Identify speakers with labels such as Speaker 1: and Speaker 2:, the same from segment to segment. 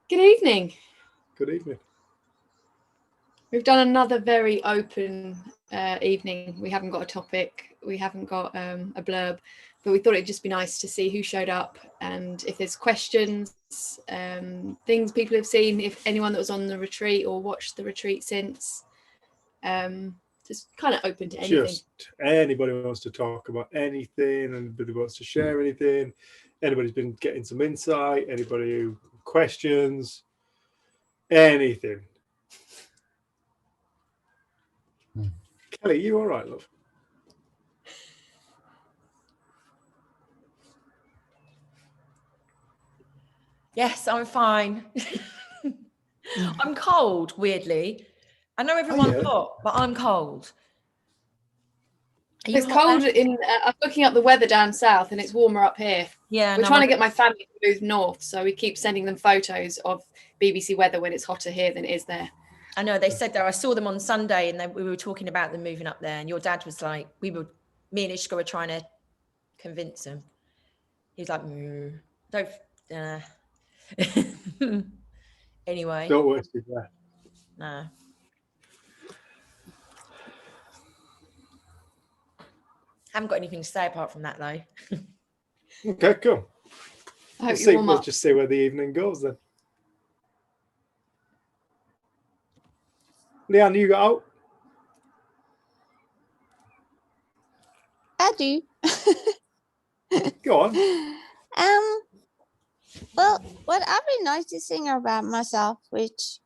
Speaker 1: Good evening.
Speaker 2: Good evening.
Speaker 1: We've done another very open evening. We haven't got a topic, we haven't got a blurb, but we thought it'd just be nice to see who showed up and if there's questions, things people have seen, if anyone that was on the retreat or watched the retreat since. Just kind of open to anything.
Speaker 2: Just anybody wants to talk about anything, anybody wants to share anything, anybody's been getting some insight, anybody who questions, anything. Kelly, you all right, love?
Speaker 3: Yes, I'm fine. I'm cold, weirdly. I know everyone's hot, but I'm cold.
Speaker 1: It's cold I'm looking up the weather down south and it's warmer up here.
Speaker 3: Yeah,
Speaker 1: we're trying to get my family to move north, so we keep sending them photos of BBC weather when it's hotter here than it is there.
Speaker 3: I know, they said that. I saw them on Sunday and we were talking about them moving up there, and your dad was like, me and Ishka were trying to convince him. He was like, don't anyway,
Speaker 2: don't waste your breath.
Speaker 3: No. Haven't got anything to say apart from that, though.
Speaker 2: Okay, cool. We'll just see where the evening goes then. Leanne, you got out?
Speaker 4: I do.
Speaker 2: Go on.
Speaker 4: Well, what I've been noticing about myself, which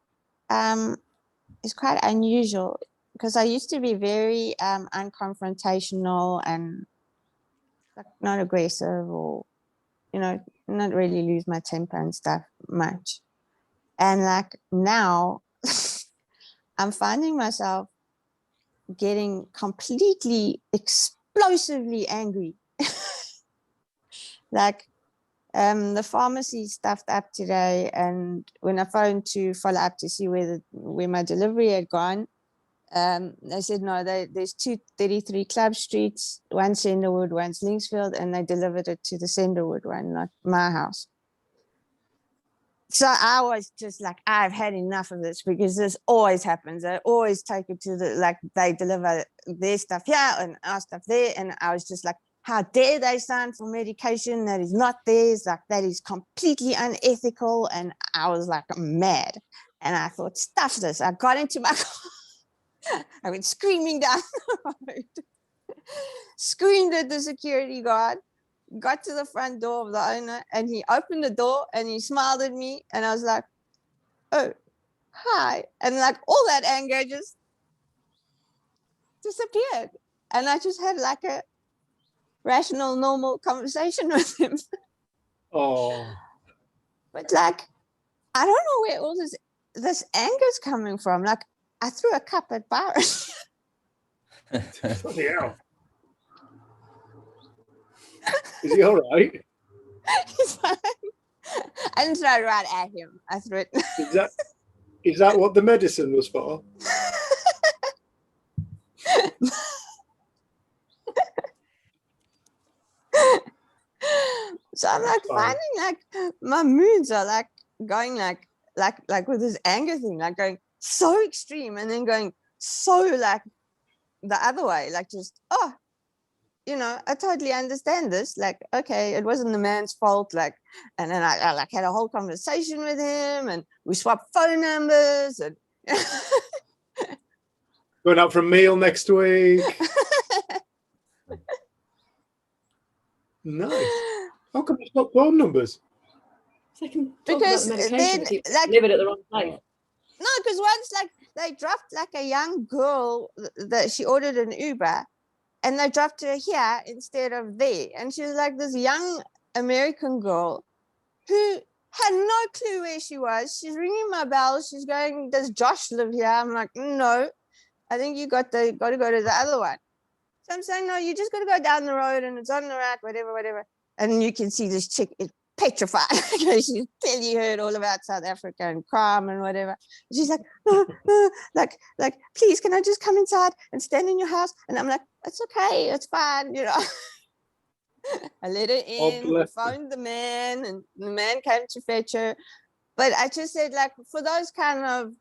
Speaker 4: is quite unusual, because I used to be very unconfrontational and like not aggressive, or not really lose my temper and stuff much. And like now I'm finding myself getting completely explosively angry. Like the pharmacy stuffed up today, and when I phoned to follow up to see where my delivery had gone, they said no, there's 233 Club Streets, one Senderwood, one's Linksfield, and they delivered it to the Senderwood one, not my house. So I was just like, I've had enough of this, because this always happens. They always take it to they deliver their stuff here and our stuff there. And I was just like, how dare they sign for medication that is not theirs? Like, that is completely unethical. And I was like mad. And I thought, stuff this. I got into my car. I went screaming down the road, screamed at the security guard, got to the front door of the owner, and he opened the door and he smiled at me, and I was like, oh, hi. And like all that anger just disappeared. And I just had like a rational, normal conversation with him.
Speaker 2: Oh.
Speaker 4: But like, I don't know where all this anger is coming from. Like, I threw a cup at Byron.
Speaker 2: Bloody hell. Is he all right?
Speaker 4: He's fine. I didn't throw it right at him. I threw it.
Speaker 2: Is that what the medicine was for?
Speaker 4: So I'm like finding like my moods are like going like with this anger thing, like going so extreme and then going so like the other way, like just I totally understand this. Like, okay, it wasn't the man's fault. Like, and then I like had a whole conversation with him, and we swapped phone numbers, and
Speaker 2: going out for a meal next week. Nice. How come you swap phone numbers?
Speaker 1: So I can talk because about the medication, then like live it at the wrong place.
Speaker 4: No, because once like they dropped like a young girl that she ordered an Uber. And they dropped her here instead of there. And she was like this young American girl who had no clue where she was. She's ringing my bell. She's going, does Josh live here? I'm like, no, I think you got to go to the other one. So I'm saying, no, you just got to go down the road and it's on the right, whatever. And you can see this chick is petrified. She's clearly heard all about South Africa and crime and whatever. She's like, no, like, please, can I just come inside and stand in your house? And I'm like, it's okay, it's fine, I let her in, phoned the man, and the man came to fetch her. But I just said, like, for those kind of,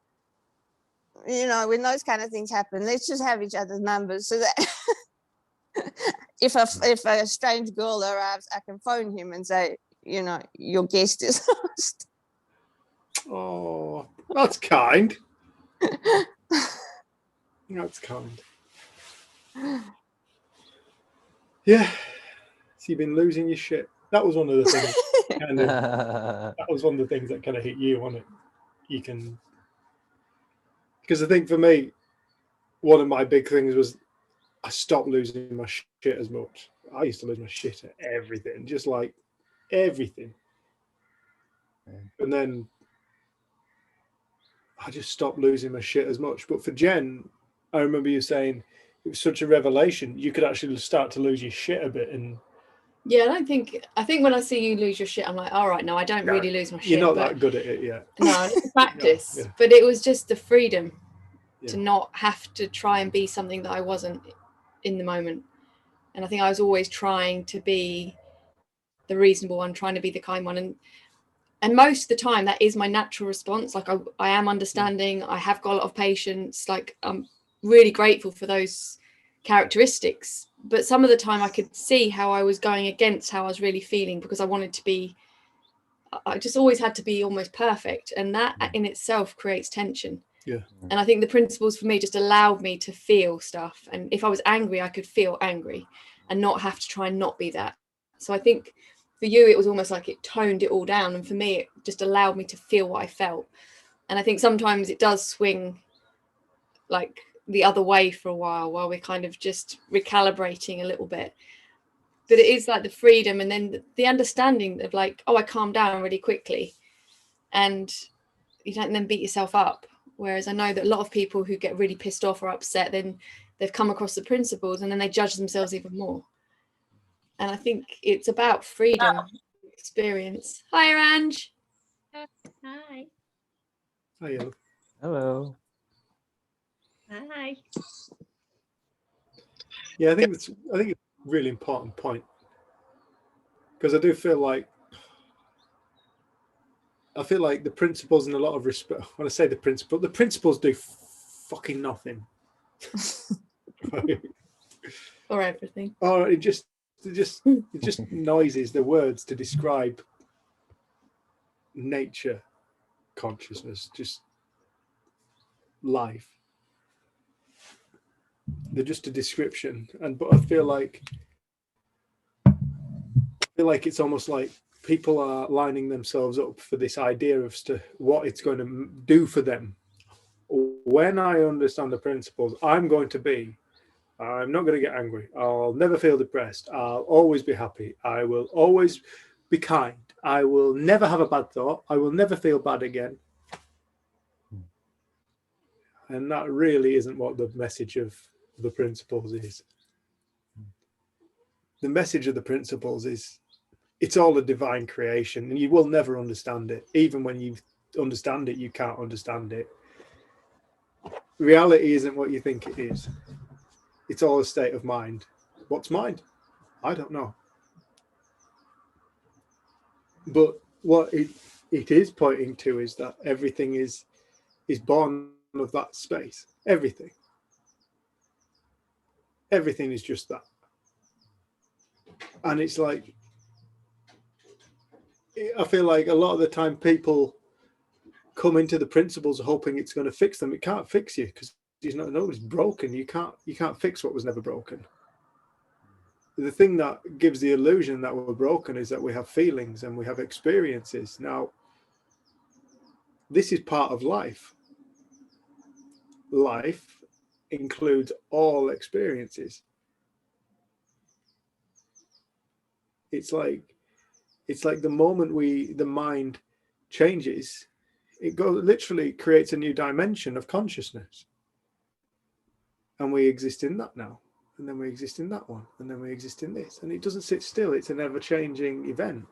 Speaker 4: when those kind of things happen, let's just have each other's numbers so that if a strange girl arrives, I can phone him and say, your guest is lost.
Speaker 2: Oh, that's kind. That's kind. Yeah. So you've been losing your shit. That was one of the things. That was one of the things that kind of hit you on it. Because I think for me, one of my big things was I stopped losing my shit as much. I used to lose my shit at everything, just like everything. And then I just stopped losing my shit as much. But for Jen, I remember you saying it was such a revelation. You could actually start to lose your shit a bit. And
Speaker 1: yeah, I think when I see you lose your shit, I'm like, all right, no, I don't really lose my shit.
Speaker 2: You're not that good at it yet.
Speaker 1: No, I need to practice.
Speaker 2: Yeah.
Speaker 1: But it was just the freedom to
Speaker 2: Yeah.
Speaker 1: not have to try and be something that I wasn't in the moment. And I think I was always trying to be the reasonable one, trying to be the kind one. And most of the time that is my natural response. Like I am understanding, I have got a lot of patience, like I'm really grateful for those characteristics. But some of the time I could see how I was going against how I was really feeling, because I just always had to be almost perfect. And that in itself creates tension.
Speaker 2: Yeah.
Speaker 1: And I think the principles for me just allowed me to feel stuff. And if I was angry, I could feel angry and not have to try and not be that. So I think for you, it was almost like it toned it all down. And for me, it just allowed me to feel what I felt. And I think sometimes it does swing like the other way for a while we're kind of just recalibrating a little bit. But it is like the freedom and then the understanding of like, oh, I calm down really quickly and you don't then beat yourself up. Whereas I know that a lot of people who get really pissed off or upset, then they've come across the principles and then they judge themselves even more. And I think it's about freedom, experience. Hi, Ranj.
Speaker 3: Hi.
Speaker 2: Hi,
Speaker 5: Hello.
Speaker 3: Hi.
Speaker 2: Yeah, I think it's a really important point, because I do feel like the principles in a lot of respect. When I say the principles do fucking nothing. Right?
Speaker 1: Or everything.
Speaker 2: Or it just noises, the words to describe nature, consciousness, just life. They're just a description, but I feel like it's almost like people are lining themselves up for this idea of what it's going to do for them. When I understand the principles, I'm not going to get angry. I'll never feel depressed. I'll always be happy. I will always be kind. I will never have a bad thought. I will never feel bad again. And that really isn't what the message of the principles is. The message of the principles is it's all a divine creation and you will never understand it. Even when you understand it, you can't understand it. Reality isn't what you think it is. It's all a state of mind. What's mind? I don't know. But what it is pointing to is that everything is born of that space. Everything is just that. And it's like, I feel like a lot of the time people come into the principles hoping it's going to fix them. It can't fix you because nobody's broken. You can't fix what was never broken. The thing that gives the illusion that we're broken is that we have feelings and we have experiences. Now, this is part of life. Life includes all experiences. It's like the moment the mind changes, it literally creates a new dimension of consciousness. And we exist in that now. And then we exist in that one. And then we exist in this. And it doesn't sit still. It's an ever-changing event,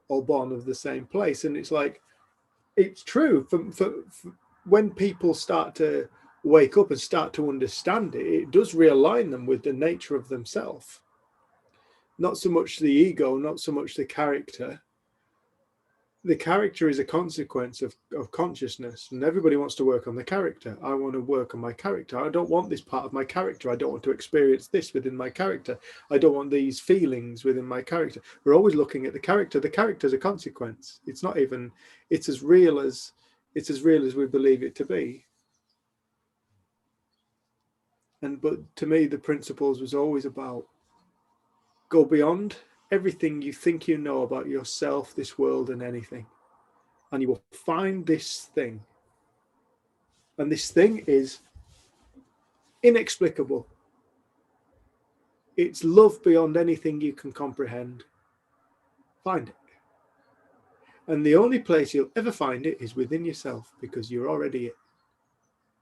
Speaker 2: all born of the same place. And it's like, it's true. For when people start to wake up and start to understand it, it does realign them with the nature of themselves. Not so much the ego, not so much the character, the character is a consequence of consciousness, and everybody wants to work on the character. I want to work on my character. I don't want this part of my character. I don't want to experience this within my character. I don't want these feelings within my character. We're always looking at the character. The character is a consequence. It's not even, it's as real as we believe it to be. But to me, the principles was always about go beyond everything you think you know about yourself, this world, and anything. And you will find this thing. And this thing is inexplicable. It's love beyond anything you can comprehend. Find it. And the only place you'll ever find it is within yourself, because you're already it.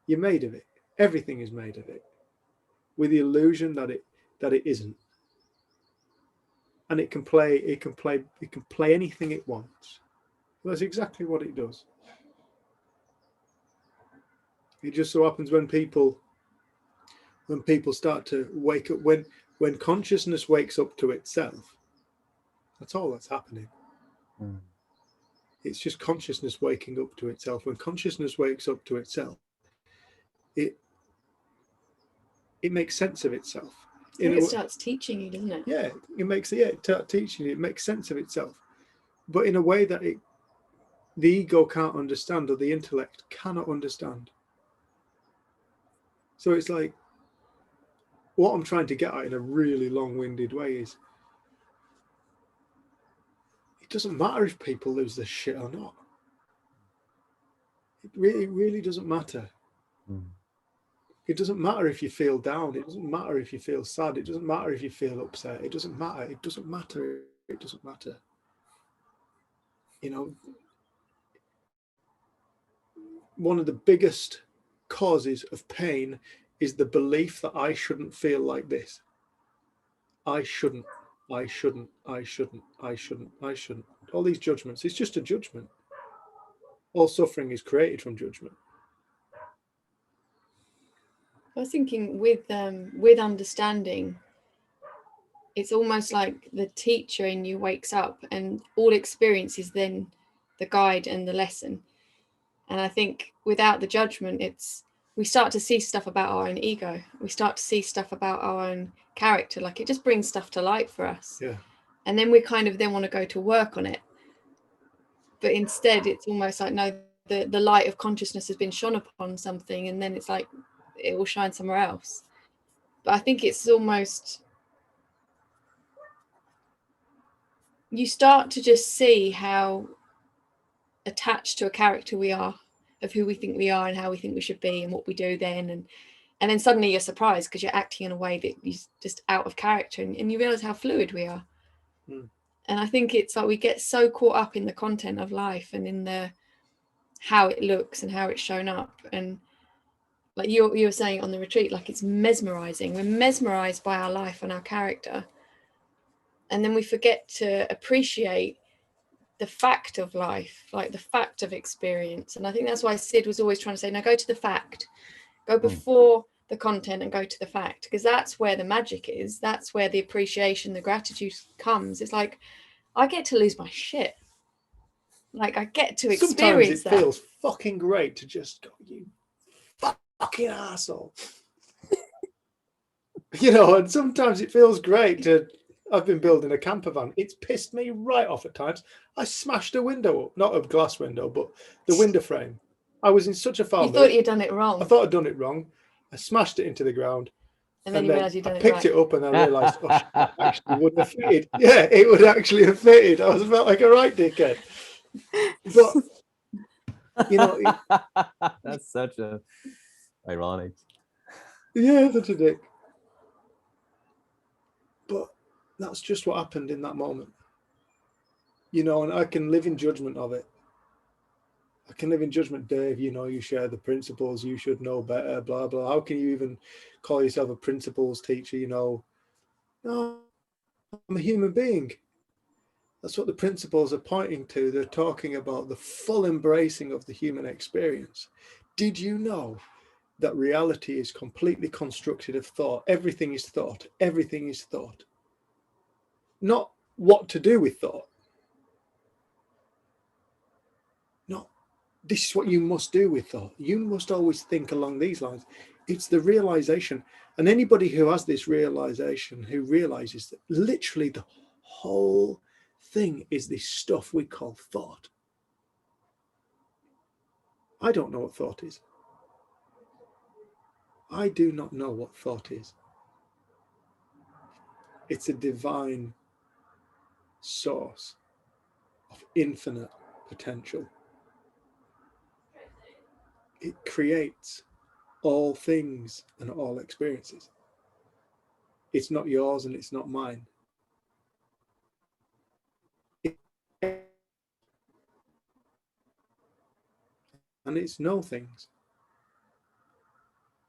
Speaker 2: You're made of it. Everything is made of it, with the illusion that it isn't. And it can play anything it wants. That's exactly what it does. It just so happens when people start to wake up, when consciousness wakes up to itself, that's all that's happening. It's just consciousness waking up to itself. When consciousness wakes up to itself, it makes sense of itself.
Speaker 1: It starts teaching you, doesn't it?
Speaker 2: Yeah, it starts teaching you. It makes sense of itself, but in a way that the ego can't understand, or the intellect cannot understand. So it's like, what I'm trying to get at in a really long-winded way is, it doesn't matter if people lose their shit or not. It really doesn't matter. It doesn't matter if you feel down. It doesn't matter if you feel sad. It doesn't matter if you feel upset. It doesn't matter. It doesn't matter. It doesn't matter. You know, one of the biggest causes of pain is the belief that I shouldn't feel like this. I shouldn't. I shouldn't. I shouldn't. I shouldn't. I shouldn't. All these judgments. It's just a judgment. All suffering is created from judgment.
Speaker 1: I was thinking with understanding, it's almost like the teacher in you wakes up, and all experience is then the guide and the lesson. And I think without the judgment, we start to see stuff about our own ego. We start to see stuff about our own character. Like, it just brings stuff to light for us.
Speaker 2: Yeah.
Speaker 1: And then we kind of then want to go to work on it. But instead, it's almost like, no, the light of consciousness has been shone upon something, and then it's like it will shine somewhere else. But I think it's almost, you start to just see how attached to a character we are, of who we think we are and how we think we should be and what we do then, and then suddenly you're surprised because you're acting in a way that you're just out of character, and you realize how fluid we are. And I think it's like we get so caught up in the content of life and in the how it looks and how it's shown up, and like you were saying on the retreat, like, it's mesmerizing. We're mesmerized by our life and our character, and then we forget to appreciate the fact of life, like the fact of experience. And I think that's why Sid was always trying to say, now go to the fact, go before the content and go to the fact, because that's where the magic is. That's where the appreciation, the gratitude comes. It's like, I get to lose my shit. Like, I get to experience that.
Speaker 2: Sometimes it feels fucking great to just go, you fucking asshole. You know, and sometimes it feels great to, I've been building a camper van. It's pissed me right off at times. I smashed a window up, not a glass window, but the window frame. I was in such a foul
Speaker 1: You thought you'd done it wrong.
Speaker 2: I thought I'd done it wrong. I smashed it into the ground.
Speaker 1: And then you realised you'd done it
Speaker 2: right. I picked it up and I realised, oh, shit, it actually wouldn't have fitted. Yeah, it would actually have fitted. I felt like a right dickhead. But, you know.
Speaker 5: That's such a ironic.
Speaker 2: Yeah, such a dick. But that's just what happened in that moment. You know, and I can live in judgment of it. I can live in judgment, Dave, you know, you share the principles, you should know better, blah, blah. How can you even call yourself a principles teacher, you know? No, I'm a human being. That's what the principles are pointing to. They're talking about the full embracing of the human experience. Did you know that reality is completely constructed of thought? Everything is thought. Everything is thought. Not what to do with thought. this is what you must do with thought. You must always think along these lines. It's the realization. And anybody who has this realization, who realizes that literally the whole thing is this stuff we call thought. I don't know what thought is. I do not know what thought is. It's a divine source of infinite potential. It creates all things and all experiences. It's not yours and it's not mine. And it's no things.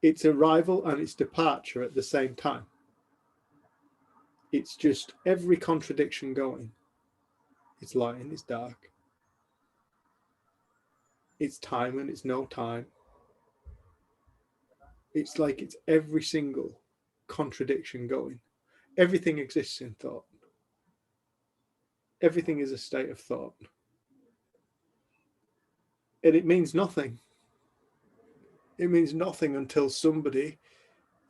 Speaker 2: Its arrival and its departure at the same time. It's just every contradiction going. It's light and it's dark. It's time and it's no time. It's like it's every single contradiction going. Everything exists in thought. Everything is a state of thought. And it means nothing. It means nothing until somebody,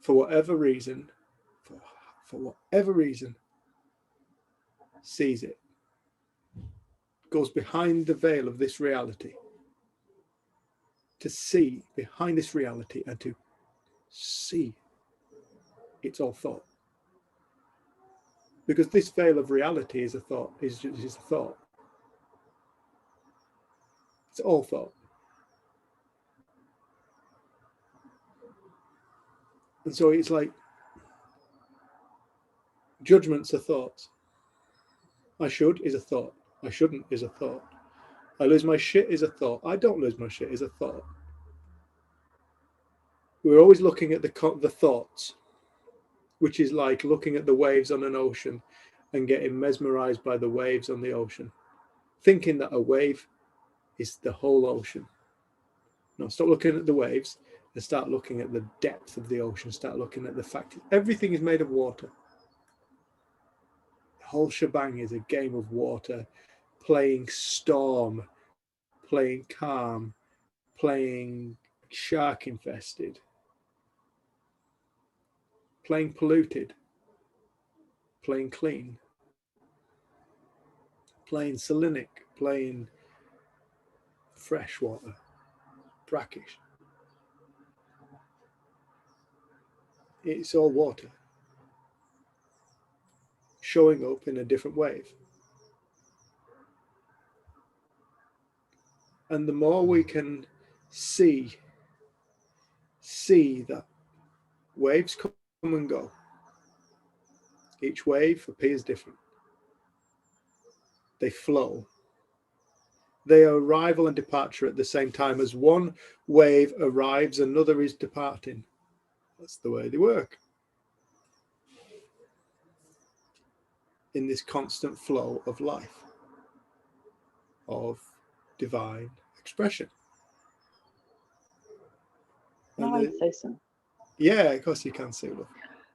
Speaker 2: for whatever reason, sees it, goes behind the veil of this reality, to see behind this reality and to see it's all thought. Because this veil of reality is a thought, is a thought. It's all thought. And so it's like judgments are thoughts. I should is a thought. I shouldn't is a thought. I lose my shit is a thought. I don't lose my shit is a thought. We're always looking at the thoughts, which is like looking at the waves on an ocean and getting mesmerized by the waves on the ocean, thinking that a wave is the whole ocean. No, stop looking at the waves and start looking at the depth of the ocean. Start looking at the fact that everything is made of water. The whole shebang is a game of water, playing storm, playing calm, playing shark infested, playing polluted, playing clean, playing salinic, playing freshwater, brackish. It's all water showing up in a different wave. And the more we can see that waves come and go, each wave appears different. They flow. They are arrival and departure at the same time. As one wave arrives, another is departing. That's the way they work. In this constant flow of life, of divine expression.
Speaker 6: Can I say something?
Speaker 2: Yeah, of course you can, Sula.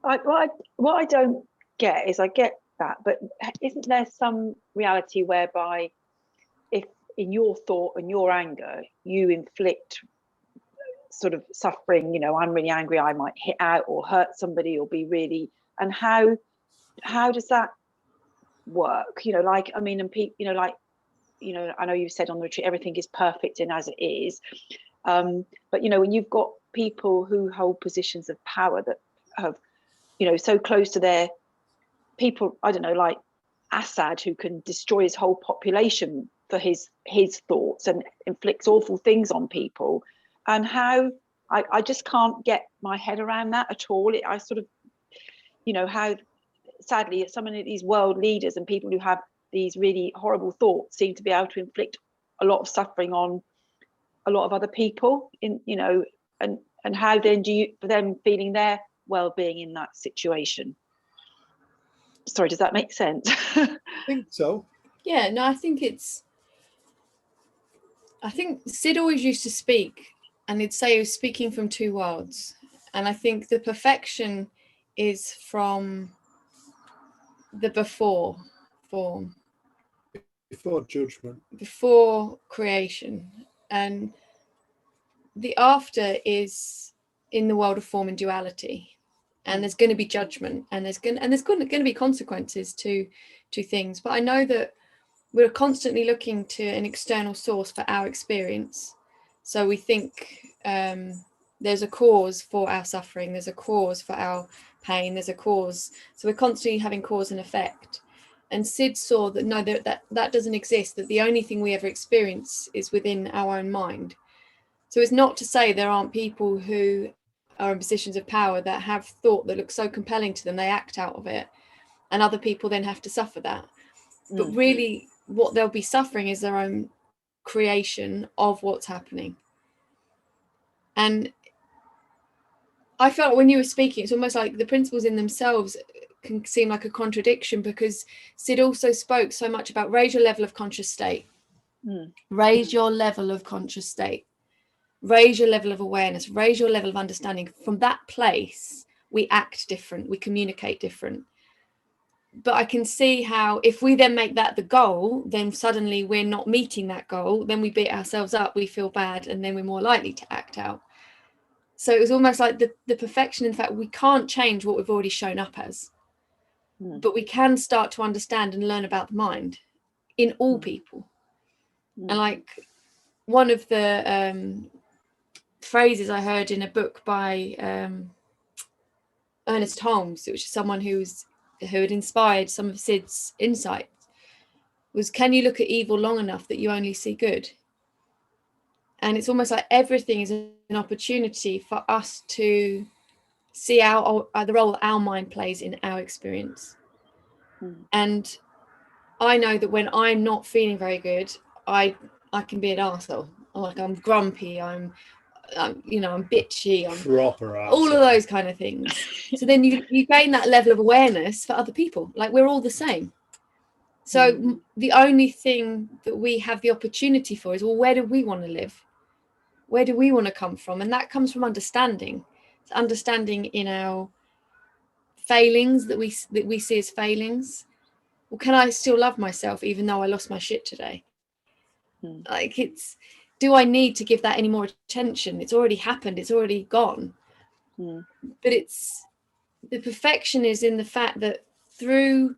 Speaker 6: What I don't get is I get that, but isn't there some reality whereby if in your thought and your anger you inflict sort of suffering, you know, I'm really angry, I might hit out or hurt somebody or be really, and how does that work? You know, like, I mean, and people, you know, like, you know, I know you said on the retreat everything is perfect and as it is, but you know, when you've got people who hold positions of power that have, you know, so close to their people, I don't know, like Assad, who can destroy his whole population for his thoughts and inflicts awful things on people, and how I just can't get my head around that at all. I sort of, you know, how sadly some of these world leaders and people who have these really horrible thoughts seem to be able to inflict a lot of suffering on a lot of other people, in, you know, and how then do you, for them feeling their well-being in that situation? Sorry, does that make sense?
Speaker 2: I think so.
Speaker 1: Yeah, no, I think Sid always used to speak and he'd say he was speaking from two worlds. And I think the perfection is from the before form.
Speaker 2: Before judgment.
Speaker 1: Before creation. And the after is in the world of form and duality, and there's going to be judgment, and there's going to be consequences to things. But I know that we're constantly looking to an external source for our experience. So we think there's a cause for our suffering, there's a cause for our pain, there's a cause. So we're constantly having cause and effect. And Sid saw that no, that doesn't exist, that the only thing we ever experience is within our own mind. So it's not to say there aren't people who are in positions of power that have thought that looks so compelling to them, they act out of it, and other people then have to suffer that. But really what they'll be suffering is their own creation of what's happening. And I felt when you were speaking, it's almost like the principles in themselves can seem like a contradiction, because Sid also spoke so much about raise your level of conscious state, raise your level of conscious state, raise your level of awareness, raise your level of understanding. From that place, we act different, we communicate different. But I can see how if we then make that the goal, then suddenly we're not meeting that goal, then we beat ourselves up, we feel bad, and then we're more likely to act out. So it was almost like the perfection. In fact, we can't change what we've already shown up as, but we can start to understand and learn about the mind in all people. And like one of the phrases I heard in a book by Ernest Holmes, which is someone who had inspired some of Sid's insights, was, can you look at evil long enough that you only see good? And it's almost like everything is an opportunity for us to see the role that our mind plays in our experience. And I know that when I'm not feeling very good, I can be an arsehole. Like I'm grumpy, I'm bitchy, I'm
Speaker 2: Proper
Speaker 1: all of those kind of things. So then you gain that level of awareness for other people. Like we're all the same. So the only thing that we have the opportunity for is, well, where do we want to live? Where do we want to come from? And that comes from understanding. It's understanding in our failings that we see as failings. Well, can I still love myself even though I lost my shit today? Like do I need to give that any more attention? It's already happened, it's already gone. But the perfection is in the fact that through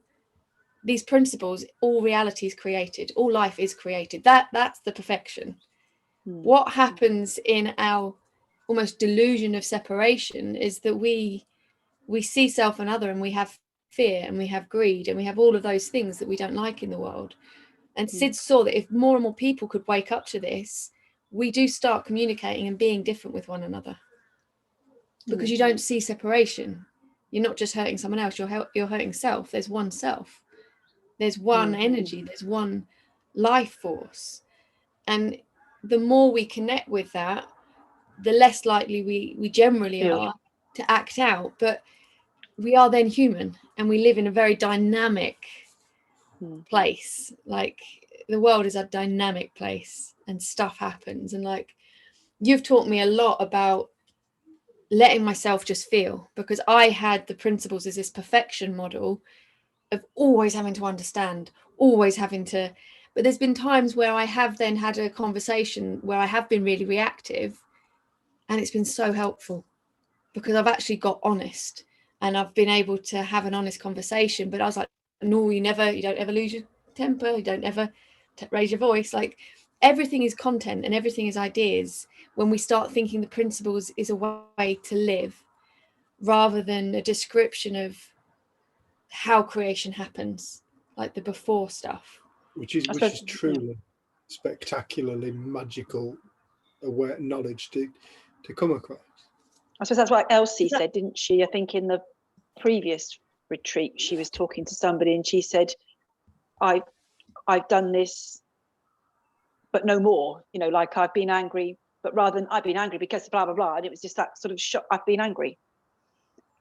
Speaker 1: these principles, all reality is created, all life is created. That's the perfection. What happens in our almost delusion of separation is that we see self and other, and we have fear, and we have greed, and we have all of those things that we don't like in the world. And Sid saw that if more and more people could wake up to this, we do start communicating and being different with one another, because you don't see separation. You're not just hurting someone else, you're hurting self. There's one self, there's one energy, there's one life force. And the more we connect with that, the less likely we generally are to act out. But we are then human, and we live in a very dynamic place. Like the world is a dynamic place, and stuff happens. And like you've taught me a lot about letting myself just feel, because I had the principles as this perfection model of always having to understand, always having to. But there's been times where I have then had a conversation where I have been really reactive, and it's been so helpful, because I've actually got honest, and I've been able to have an honest conversation. But I was like, no, you don't ever lose your temper, you don't ever raise your voice. Like everything is content and everything is ideas when we start thinking the principles is a way to live, rather than a description of how creation happens, like the before stuff.
Speaker 2: Which is truly spectacularly magical knowledge to come across.
Speaker 6: I suppose that's what Elsie said, didn't she? I think in the previous retreat, she was talking to somebody and she said, I've done this, but no more. You know, like I've been angry, but rather than I've been angry because blah, blah, blah. And it was just that sort of shock, I've been angry.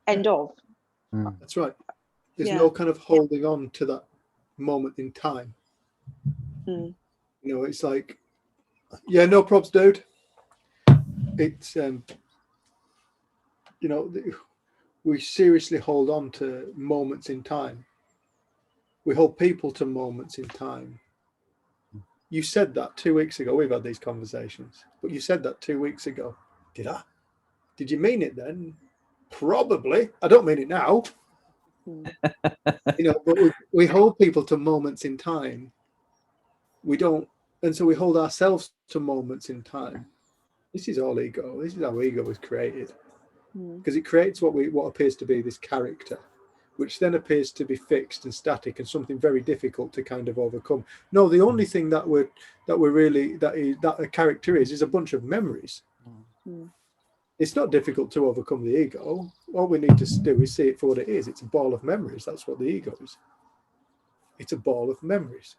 Speaker 6: End of.
Speaker 2: That's right. There's no kind of holding on to that moment in time. You know, it's like, yeah, no props, dude. It's, you know, we seriously hold on to moments in time. We hold people to moments in time. You said that 2 weeks ago. We've had these conversations, but you said that 2 weeks ago. Did I? Did you mean it then? Probably. I don't mean it now. But we hold people to moments in time. We don't, and so we hold ourselves to moments in time. This is all ego. This is how ego is created, because it creates what appears to be this character, which then appears to be fixed and static and something very difficult to kind of overcome. No, the only thing that a character is a bunch of memories. It's not difficult to overcome the ego. All we need to do is see it for what it is. It's a ball of memories. That's what the ego is. It's a ball of memories.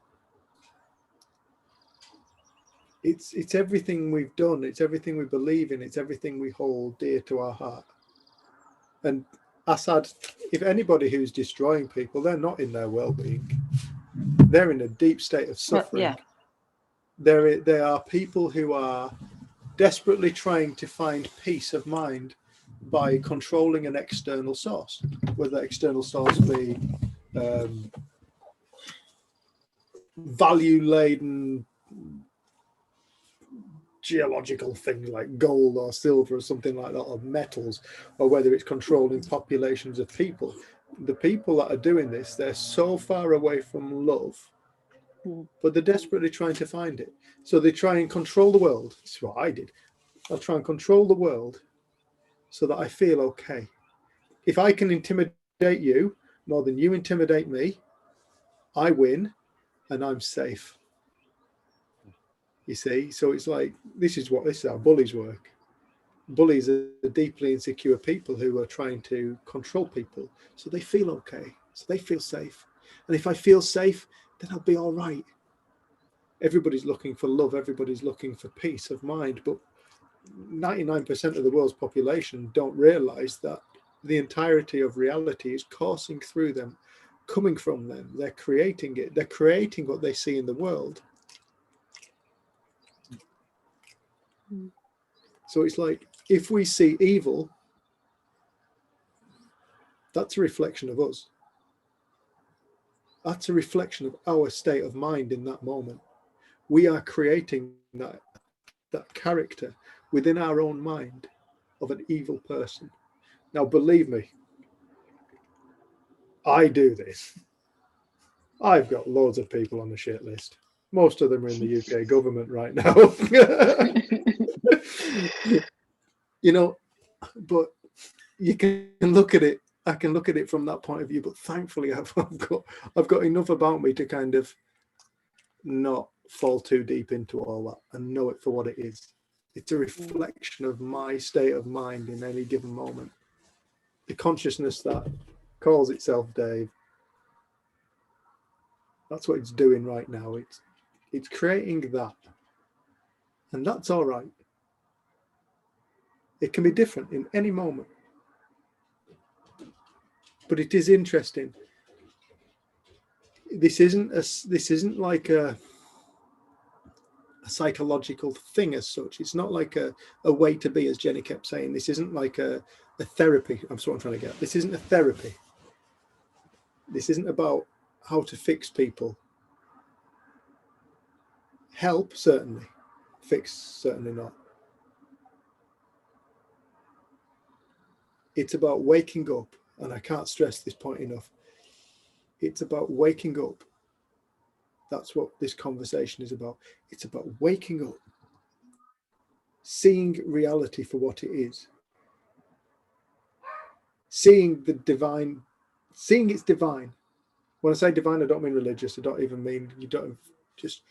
Speaker 2: It's everything we've done. It's everything we believe in. It's everything we hold dear to our heart. And Assad, if anybody who's destroying people, they're not in their well-being. They're in a deep state of suffering.
Speaker 6: Yeah.
Speaker 2: There are people who are desperately trying to find peace of mind by controlling an external source, whether that external source be value-laden geological thing like gold or silver or something like that, or metals, or whether it's controlling populations of people. The people that are doing this, they're so far away from love, but they're desperately trying to find it. So they try and control the world. That's what I did. I'll try and control the world so that I feel okay. If I can intimidate you more than you intimidate me, I win and I'm safe. You see, so it's like, this is how bullies work. Bullies are deeply insecure people who are trying to control people so they feel okay, so they feel safe. And if I feel safe, then I'll be all right. Everybody's looking for love, everybody's looking for peace of mind, but 99% of the world's population don't realize that the entirety of reality is coursing through them, coming from them. They're creating it. They're creating what they see in the world. So it's like, if we see evil, that's a reflection of us. That's a reflection of our state of mind in that moment. We are creating that character within our own mind of an evil person. Now, believe me, I do this. I've got loads of people on the shit list. Most of them are in the UK government right now. But you can look at it. I can look at it from that point of view. But thankfully, I've got enough about me to kind of not fall too deep into all that and know it for what it is. It's a reflection of my state of mind in any given moment. The consciousness that calls itself Dave. That's what it's doing right now. It's creating that. And that's all right. It can be different in any moment. But it is interesting. This isn't like a psychological thing as such. It's not like a way to be, as Jenny kept saying. This isn't like a therapy. That's what I'm trying to get. This isn't a therapy. This isn't about how to fix people. Help, certainly. Fix, certainly not. It's about waking up, and I can't stress this point enough. It's about waking up. That's what this conversation is about. It's about waking up, seeing reality for what it is, seeing the divine, seeing it's divine. When I say divine, I don't mean religious. I don't even mean, just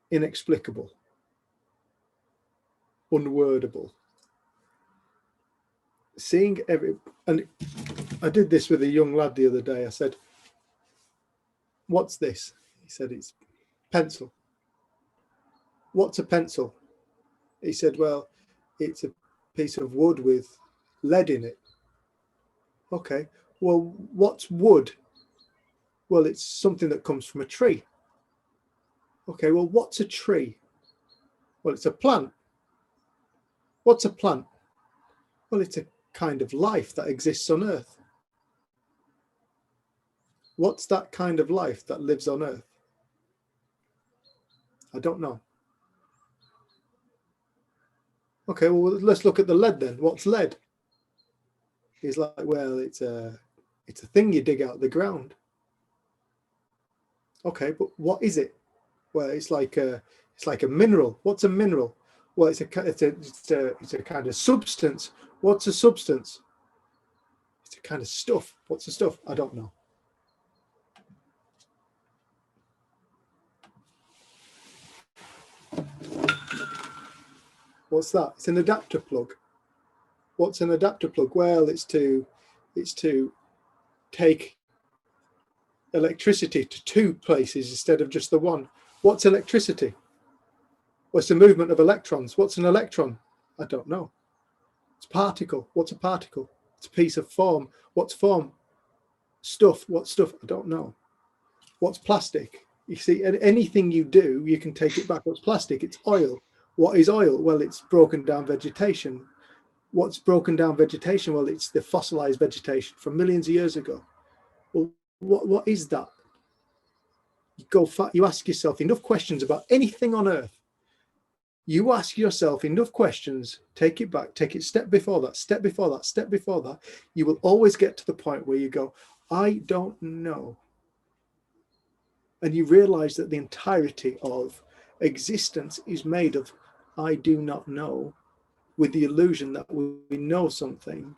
Speaker 2: inexplicable, unwordable. Seeing and I did this with a young lad the other day. I said, "What's this?" He said, "It's pencil." "What's a pencil?" He said, "Well, it's a piece of wood with lead in it." "Okay, well, what's wood?" "Well, it's something that comes from a tree." "Okay, well, what's a tree?" "Well, it's a plant." "What's a plant?" "Well, it's a kind of life that exists on Earth." "What's that kind of life that lives on Earth?" I don't know. Okay, well, let's look at the lead then. What's lead? It's like, well, it's a thing you dig out of the ground. Okay, but what is it? Well, it's like a mineral. What's a mineral? Well, it's a kind of substance. What's a substance? It's a kind of stuff. What's a stuff? I don't know. What's that? It's an adapter plug. What's an adapter plug? Well, it's to take electricity to two places instead of just the one. What's electricity? What's the movement of electrons? What's an electron? I don't know. It's particle. What's a particle? It's a piece of form. What's form? Stuff. What's stuff? I don't know. What's plastic? You see, anything you do, you can take it back. What's plastic? It's oil. What is oil? Well, it's broken down vegetation. What's broken down vegetation? Well, it's the fossilized vegetation from millions of years ago. Well, what is that? You ask yourself enough questions about anything on earth. You ask yourself enough questions, take it back, take it step before that, step before that, step before that. You will always get to the point where you go, I don't know. And you realize that the entirety of existence is made of I do not know, with the illusion that we know something,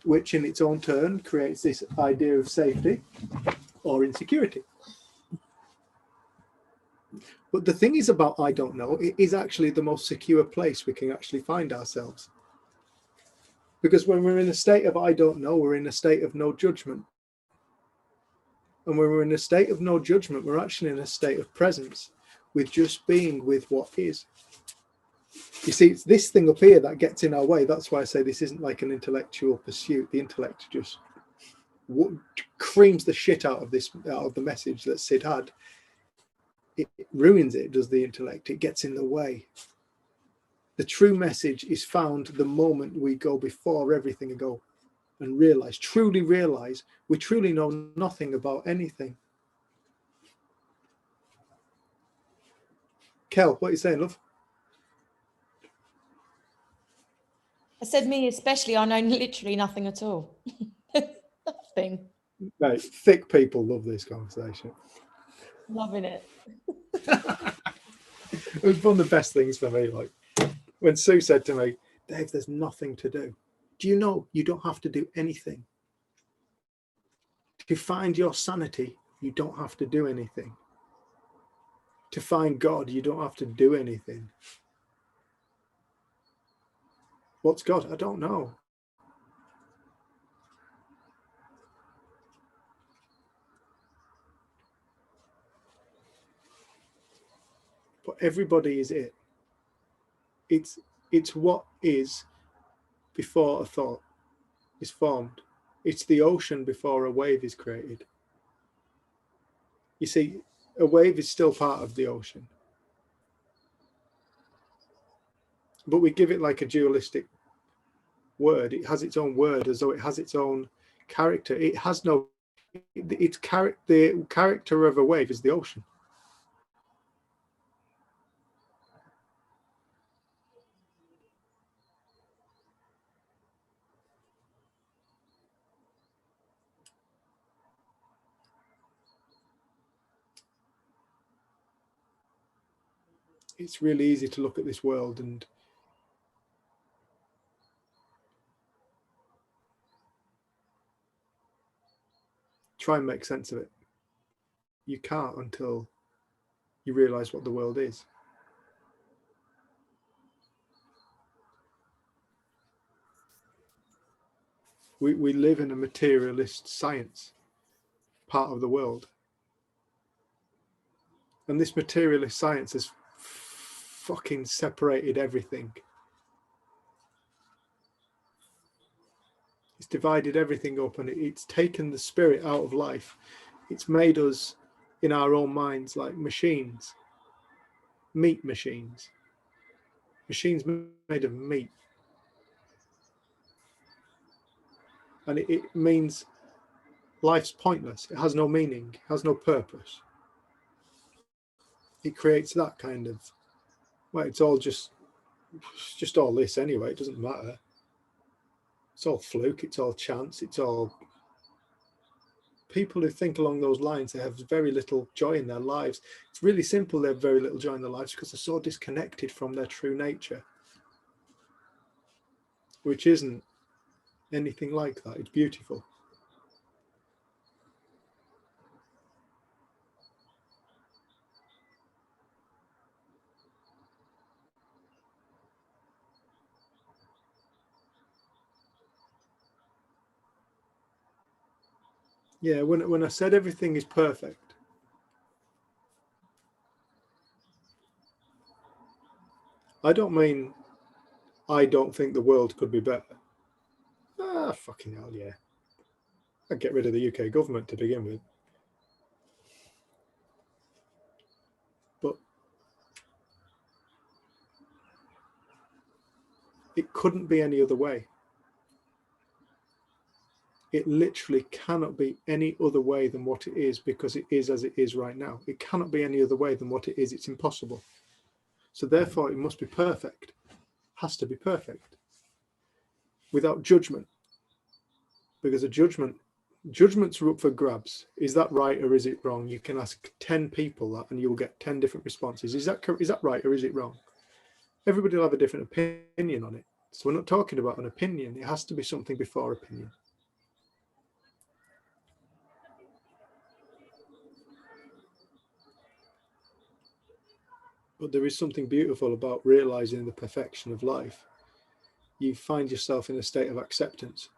Speaker 2: which in its own turn creates this idea of safety or insecurity. But the thing is about I don't know, it is actually the most secure place we can actually find ourselves. Because when we're in a state of I don't know, we're in a state of no judgment. And when we're in a state of no judgment, we're actually in a state of presence, with just being with what is. You see, it's this thing up here that gets in our way. That's why I say this isn't like an intellectual pursuit. The intellect just creams the shit out of the message that Sid had. It ruins it, does the intellect. It gets in the way. The true message is found the moment we go before everything and go and truly realize we truly know nothing about anything. Kel, what are you saying, love?
Speaker 3: I said me especially, I know literally nothing at all. Nothing.
Speaker 2: No, thick people love this conversation.
Speaker 3: Loving it.
Speaker 2: It was one of the best things for me. Like when Sue said to me, Dave, there's nothing to do. Do you know you don't have to do anything? To find your sanity, you don't have to do anything. To find God, you don't have to do anything. What's God? I don't know. But everybody is it. It's what is before a thought is formed. It's the ocean before a wave is created. You see, a wave is still part of the ocean. But we give it like a dualistic word. It has its own word as though it has its own character. It has no, the character of a wave is the ocean. It's really easy to look at this world and try and make sense of it. You can't until you realize what the world is. We live in a materialist science part of the world. And this materialist science has fucking separated everything. It's divided everything up and it's taken the spirit out of life. It's made us in our own minds like machines, meat machines. Machines made of meat. And it means life's pointless. It has no meaning, it has no purpose. it creates that kind of, well, it's just all this anyway. It doesn't matter. It's all fluke. It's all chance. It's all people who think along those lines. They have very little joy in their lives. It's really simple. They have very little joy in their lives because they're so disconnected from their true nature, which isn't anything like that. It's beautiful. Yeah, when I said everything is perfect, I don't mean I don't think the world could be better. Ah, fucking hell, yeah. I'd get rid of the UK government to begin with. But it couldn't be any other way. It literally cannot be any other way than what it is, because it is as it is right now. It cannot be any other way than what it is. It's impossible. So therefore, it must be perfect. Has to be perfect. Without judgment. Because judgments are up for grabs. Is that right or is it wrong? You can ask 10 people that and you'll get 10 different responses. Is that right or is it wrong? Everybody will have a different opinion on it. So we're not talking about an opinion. It has to be something before opinion. But there is something beautiful about realizing the perfection of life. You find yourself in a state of acceptance.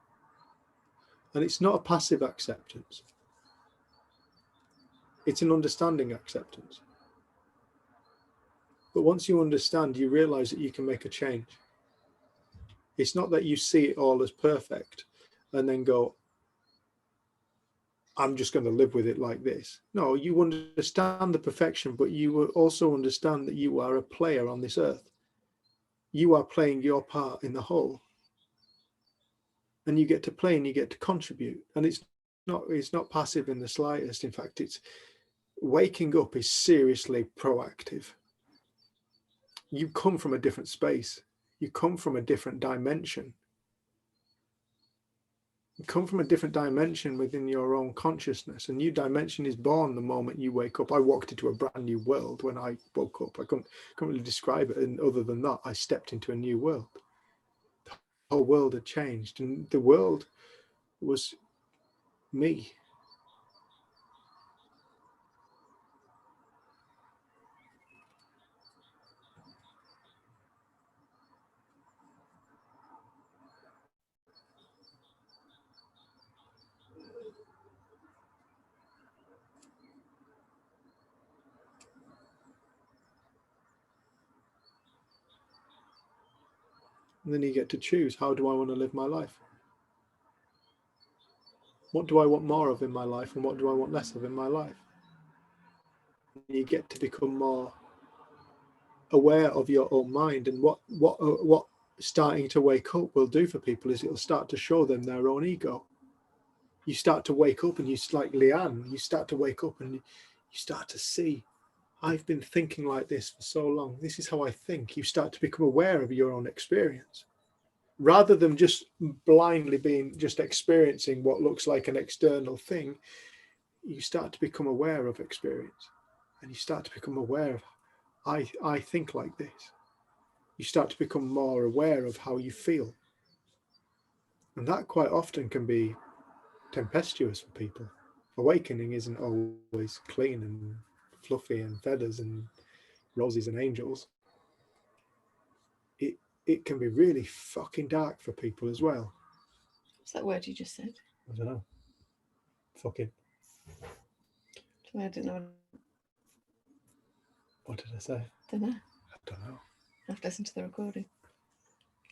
Speaker 2: And it's not a passive acceptance. It's an understanding acceptance. But once you understand, you realize that you can make a change. It's not that you see it all as perfect and then go, I'm just going to live with it like this. No, you understand the perfection, but you will also understand that you are a player on this earth. You are playing your part in the whole. And you get to play and you get to contribute. And it's not passive in the slightest. In fact, it's waking up is seriously proactive. You come from a different space. You come from a different dimension. You come from a different dimension within your own consciousness. A new dimension is born the moment you wake up. I walked into a brand new world when I woke up. I couldn't really describe it. And other than that, I stepped into a new world. The whole world had changed. And the world was me. And then you get to choose, how do I want to live my life? What do I want more of in my life and what do I want less of in my life? You get to become more aware of your own mind, and what starting to wake up will do for people is it'll start to show them their own ego. You start to wake up and you, like Leanne, you start to wake up and you start to see, I've been thinking like this for so long. This is how I think. You start to become aware of your own experience. Rather than just blindly just experiencing what looks like an external thing, you start to become aware of experience. And you start to become aware of, I think like this. You start to become more aware of how you feel. And that quite often can be tempestuous for people. Awakening isn't always clean and fluffy and feathers and roses and angels. It can be really fucking dark for people as well.
Speaker 1: What's that word you just said?
Speaker 2: I don't know. Fucking.
Speaker 1: I don't know.
Speaker 2: What did I say?
Speaker 1: Don't know.
Speaker 2: I don't know.
Speaker 1: I have to listen to the recording.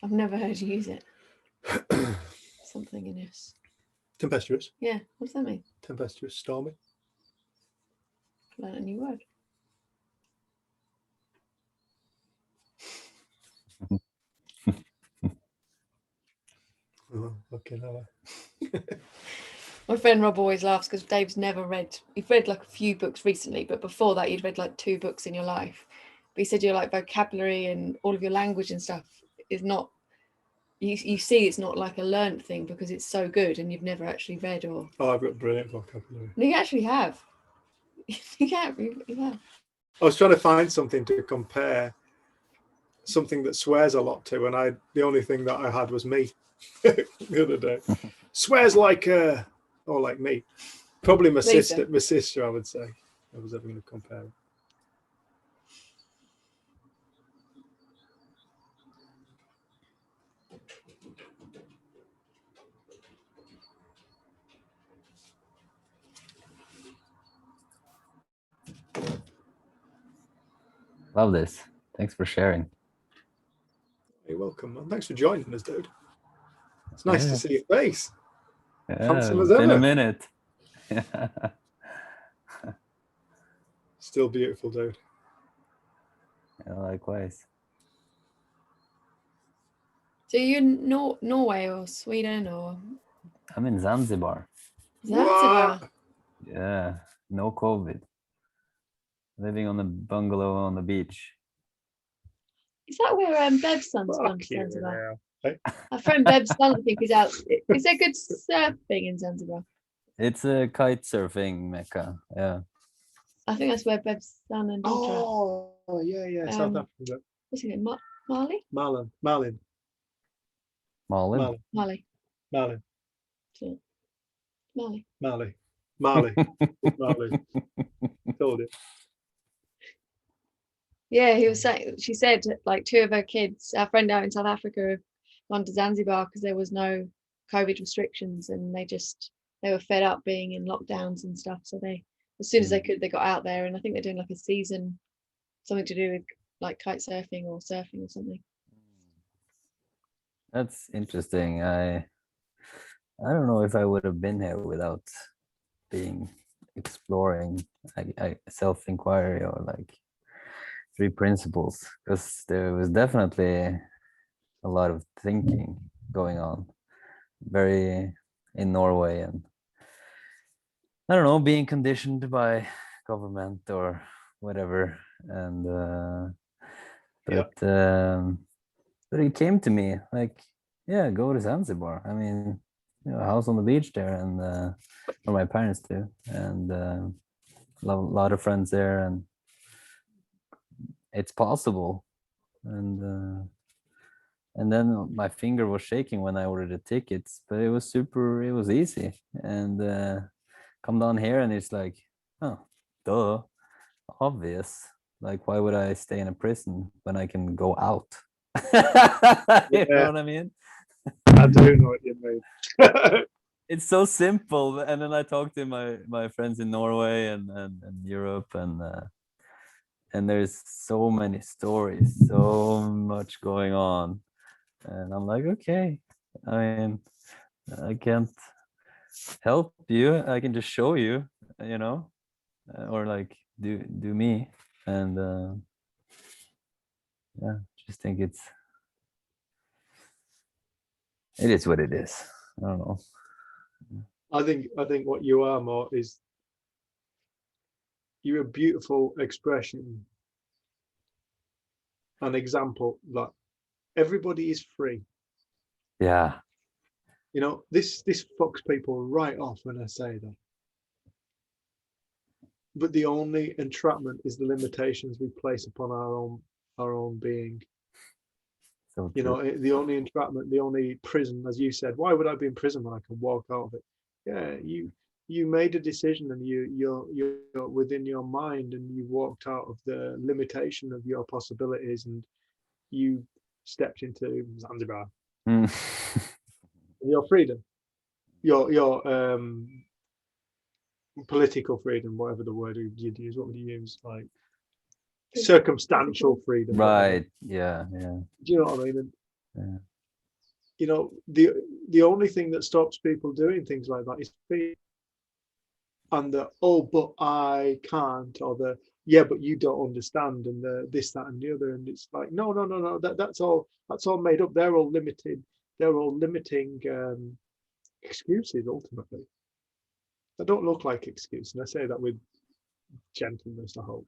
Speaker 1: I've never heard you use it. Something in this.
Speaker 2: Tempestuous.
Speaker 1: Yeah, what does that mean?
Speaker 2: Tempestuous, stormy.
Speaker 1: Learn a new word.
Speaker 2: Oh, okay, no.
Speaker 1: My friend Rob always laughs because Dave's never read. You've read like a few books recently, but before that you'd read like 2 books in your life. But he said your like vocabulary and all of your language and stuff is not. You see, it's not like a learnt thing because it's so good, and you've never actually read or.
Speaker 2: Oh, I've got brilliant vocabulary.
Speaker 1: No, you actually have. You have. You have.
Speaker 2: I was trying to find something to compare something that swears a lot to, and the only thing that I had was me the other day. Swears like or like me. Probably my
Speaker 1: Lisa.
Speaker 2: sister, I would say. I was ever going to compare it.
Speaker 5: Love this. Thanks for sharing.
Speaker 2: You're welcome, man. Thanks for joining us, dude. It's nice
Speaker 5: Yeah.
Speaker 2: to see your face.
Speaker 5: Yeah,
Speaker 2: Handsome as
Speaker 5: it's been
Speaker 2: ever.
Speaker 5: a minute.
Speaker 2: Still beautiful, dude.
Speaker 5: Yeah, likewise.
Speaker 1: So you in Norway or Sweden or
Speaker 5: I'm in Zanzibar.
Speaker 1: Zanzibar?
Speaker 2: What?
Speaker 5: Yeah, no COVID. Living on a bungalow on the beach.
Speaker 1: Is that where Bev's son's gone to
Speaker 2: Fuck you,
Speaker 1: Zanzibar?
Speaker 2: yeah.
Speaker 1: My friend Bev's son, I think, is out. Is there good surfing in Zanzibar?
Speaker 5: It's a kite surfing mecca. Yeah.
Speaker 1: I think that's where Bev's son and daughter are.
Speaker 2: Oh, yeah. South
Speaker 1: Um,
Speaker 2: Africa.
Speaker 1: What's his name? Marley?
Speaker 2: Malin.
Speaker 5: Malin.
Speaker 1: Marley.
Speaker 2: Mali.
Speaker 1: Marley.
Speaker 2: Told you.
Speaker 1: Yeah, he was saying. She said like 2 of her kids, our friend out in South Africa, have gone to Zanzibar because there was no COVID restrictions, and they were fed up being in lockdowns and stuff. So they, as soon as they could, they got out there, and I think they're doing like a season, something to do with like kite surfing or surfing or something.
Speaker 5: That's interesting. I don't know if I would have been here without exploring self-inquiry or like 3 principles, because there was definitely a lot of thinking going on very in Norway, and I don't know, being conditioned by government or whatever, and but it came to me like, yeah, go to Zanzibar. I mean, you know, a house on the beach there, and or my parents do, and a lot of friends there, and it's possible. And then my finger was shaking when I ordered the tickets, but it was easy. And come down here and it's like, oh, duh, obvious. Like, why would I stay in a prison when I can go out? You know what I mean?
Speaker 2: I do know what you mean.
Speaker 5: It's so simple. And then I talked to my friends in Norway and Europe, and there's so many stories, so much going on. And I'm like, okay, I mean, I can't help you. I can just show you, you know, or like do me. And yeah, just think it is what it is. I don't know.
Speaker 2: I think what you are, Mo, is you're a beautiful expression, an example that everybody is free.
Speaker 5: Yeah.
Speaker 2: You know, this fucks people right off when I say that. But the only entrapment is the limitations we place upon our own being.
Speaker 5: So
Speaker 2: you know, the only entrapment, the only prison, as you said, why would I be in prison when I can walk out of it? Yeah, you made a decision, and you're within your mind, and you walked out of the limitation of your possibilities, and you stepped into Zanzibar. Your freedom, your political freedom, whatever the word you'd use, what would you use? Like circumstantial freedom,
Speaker 5: right? Yeah.
Speaker 2: Do you know what I mean? And,
Speaker 5: yeah.
Speaker 2: You know, the only thing that stops people doing things like that is fear, and the oh, but I can't, or the yeah, but you don't understand, and the this, that, and the other, and it's like no, that's all made up. They're all limiting excuses ultimately. That don't look like excuse, and I say that with gentleness, I hope.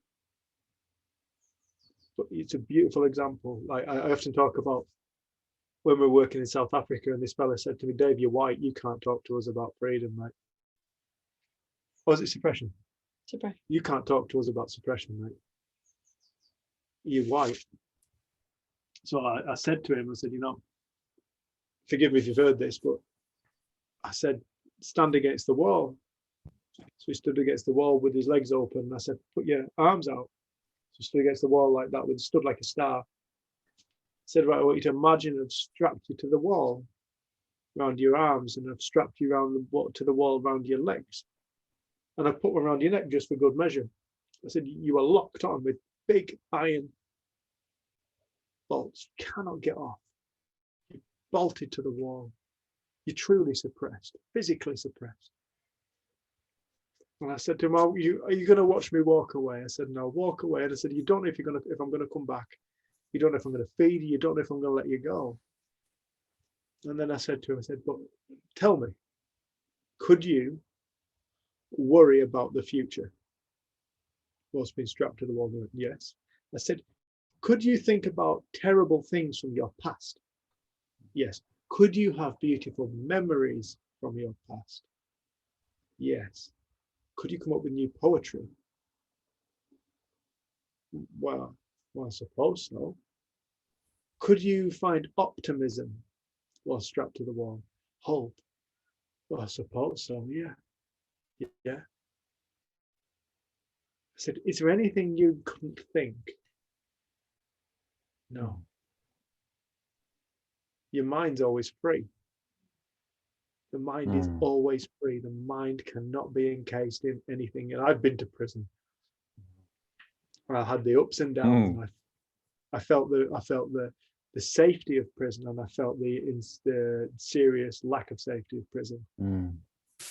Speaker 2: But it's a beautiful example. Like I often talk about when we're working in South Africa, and this fella said to me, "Dave, you're white. You can't talk to us about freedom." Like, or is it suppression?
Speaker 1: Suppression.
Speaker 2: You can't talk to us about suppression, mate. You're white. So I said to him, I said, you know, forgive me if you've heard this, but I said, stand against the wall. So he stood against the wall with his legs open. I said, put your arms out. So he stood against the wall like that, stood like a star. I said, right, I want you to imagine I've strapped you to the wall around your arms, and I've strapped you to the wall around your legs. And I've put one around your neck just for good measure. I said, you are locked on with big iron bolts. You cannot get off. You're bolted to the wall. You're truly suppressed, physically suppressed. And I said to him, are you going to watch me walk away? I said, no, walk away. And I said, you don't know if I'm going to come back. You don't know if I'm going to feed you. You don't know if I'm going to let you go. And then I said to him, I said, but tell me, could you worry about the future whilst being strapped to the wall? Yes. I said, could you think about terrible things from your past? Yes. Could you have beautiful memories from your past? Yes. Could you come up with new poetry? Well, I suppose so. Could you find optimism while strapped to the wall? Hope? Well, I suppose so, yeah. Yeah. I said, is there anything you couldn't think? No. Your mind's always free. The mind is always free. The mind cannot be encased in anything. And I've been to prison. I had the ups and downs. And I felt the safety of prison, and I felt the serious lack of safety of prison. And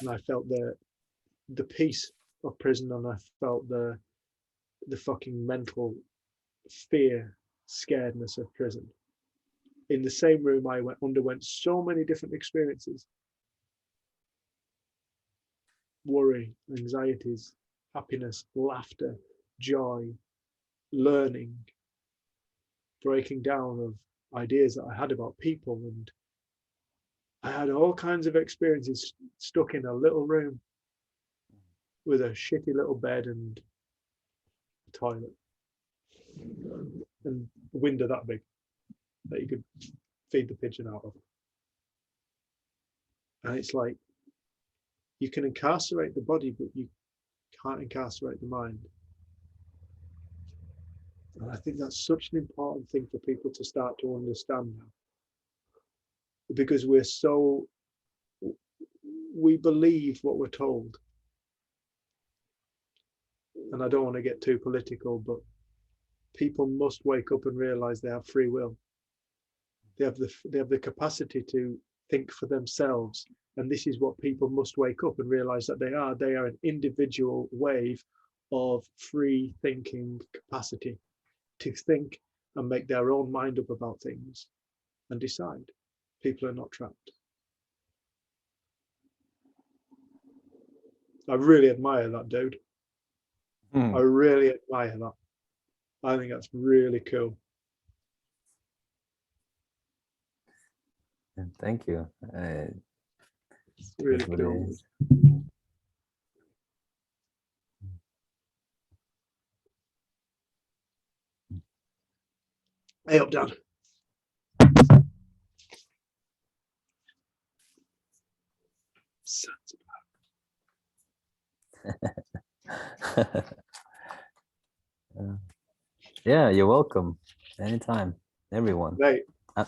Speaker 2: I felt the peace of prison, and I felt the fucking mental fear, scaredness of prison. In the same room, I underwent so many different experiences. Worry, anxieties, happiness, laughter, joy, learning, breaking down of ideas that I had about people. And I had all kinds of experiences stuck in a little room with a shitty little bed and a toilet and a window that big that you could feed the pigeon out of. And it's like, you can incarcerate the body, but you can't incarcerate the mind. And I think that's such an important thing for people to start to understand now. Because we believe what we're told. And I don't want to get too political, but people must wake up and realize they have free will. They have the capacity to think for themselves. And this is what people must wake up and realize that they are an individual wave of free thinking capacity to think and make their own mind up about things and decide. People are not trapped. I really admire that, dude. I really admire that. I think that's really cool.
Speaker 5: Thank you.
Speaker 2: It's really cool. Hey up, Dad.
Speaker 5: Yeah, you're welcome. Anytime, everyone.
Speaker 2: Right.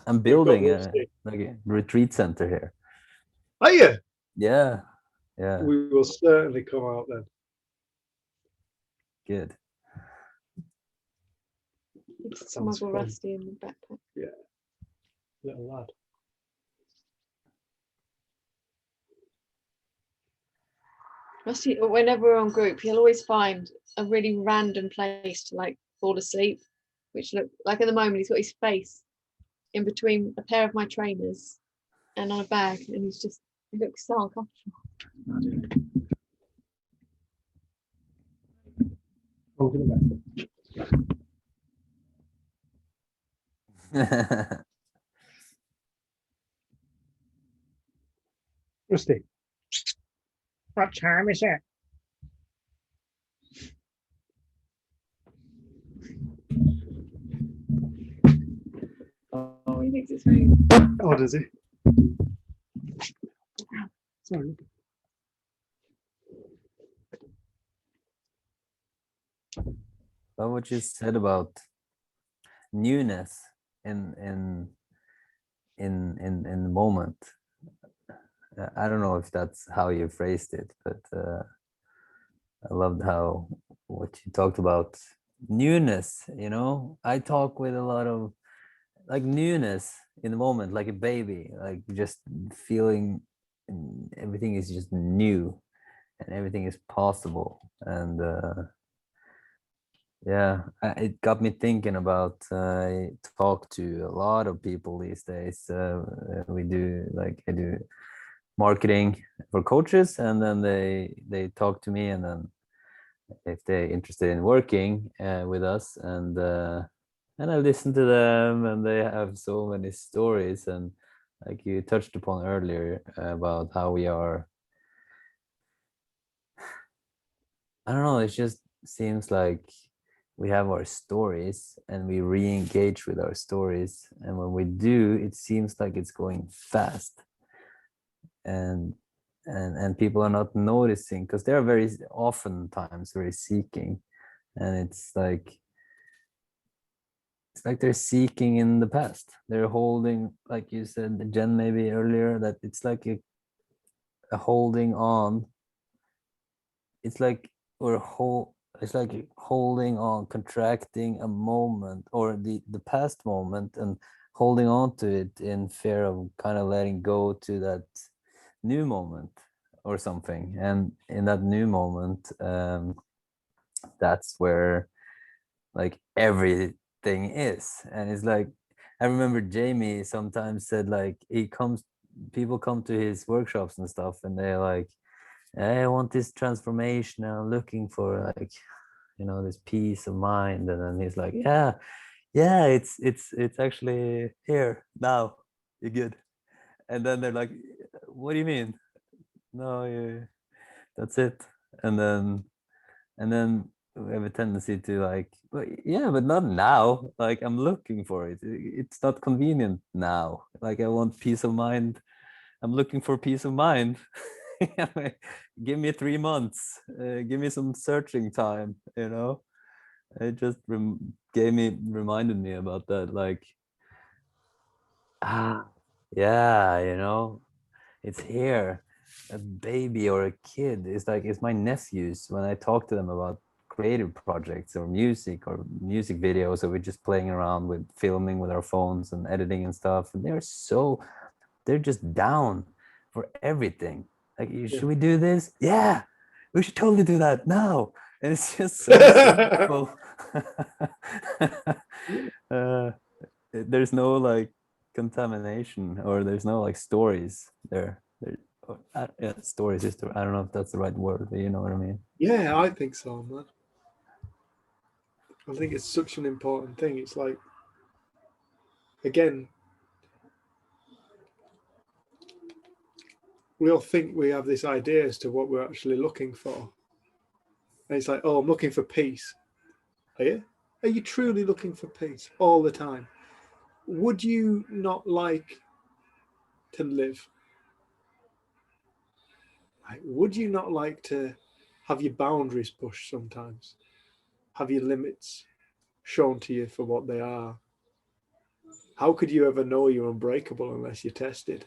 Speaker 5: I'm building a retreat center here.
Speaker 2: Are you?
Speaker 5: Yeah, yeah.
Speaker 2: We will certainly come out then.
Speaker 5: Good.
Speaker 1: Smuggle Rusty in the backpack.
Speaker 2: Yeah, little lad.
Speaker 1: Rusty, whenever we're on group, he'll always find a really random place to like fall asleep, which look like at the moment he's got his face in between a pair of my trainers and on a bag, and he looks so uncomfortable.
Speaker 2: talking about? Rusty, what time is it?
Speaker 1: Oh, he needs his phone.
Speaker 2: Oh, does he? Sorry.
Speaker 5: But what you said about newness in the moment. I don't know if that's how you phrased it, but I loved how what you talked about newness. You know, I talk with a lot of like newness in the moment, like a baby, like just feeling everything is just new and everything is possible. And yeah, it got me thinking about I talk to a lot of people these days. We do like I do marketing for coaches, and then they talk to me, and then if they're interested in working with us, and I listen to them, and they have so many stories, and like you touched upon earlier about how we are. I don't know. It just seems like we have our stories and we re-engage with our stories, and when we do, it seems like it's going fast, and people are not noticing because they are very oftentimes very seeking, and it's like they're seeking in the past. They're holding, like you said, Jen, maybe earlier, that it's like a holding on. It's like it's like holding on, contracting a moment or the past moment and holding on to it in fear of kind of letting go to that new moment or something. And in that new moment, that's where like everything is. And it's like, I remember Jamie sometimes said like people come to his workshops and stuff, and they're like, I want this transformation. I'm looking for like, you know, this peace of mind. And then he's like, yeah, it's actually here now. You're good. And then they're like, what do you mean? No, that's it. And then we have a tendency to like, but yeah, but not now. Like I'm looking for it. It's not convenient now. Like I want peace of mind. I'm looking for peace of mind. Give me 3 months. Give me some searching time. You know, it just reminded me about that. Like, yeah, you know, it's here. A baby or a kid is like, it's my nephews when I talk to them about creative projects or music videos, or we're just playing around with filming with our phones and editing and stuff, and they're just down for everything. Like, should we do this? Yeah, we should totally do that now. And it's just so simple. There's no like contamination, or there's no like stories there. Yeah, stories is I don't know if that's the right word, but you know what I mean.
Speaker 2: Yeah, I think so, man. I think it's such an important thing. It's like, again, we all think we have this idea as to what we're actually looking for. And it's like, oh, I'm looking for peace. Are you? Are you truly looking for peace all the time? Would you not like to live? Like, would you not like to have your boundaries pushed sometimes? Have your limits shown to you for what they are? How could you ever know you're unbreakable unless you're tested?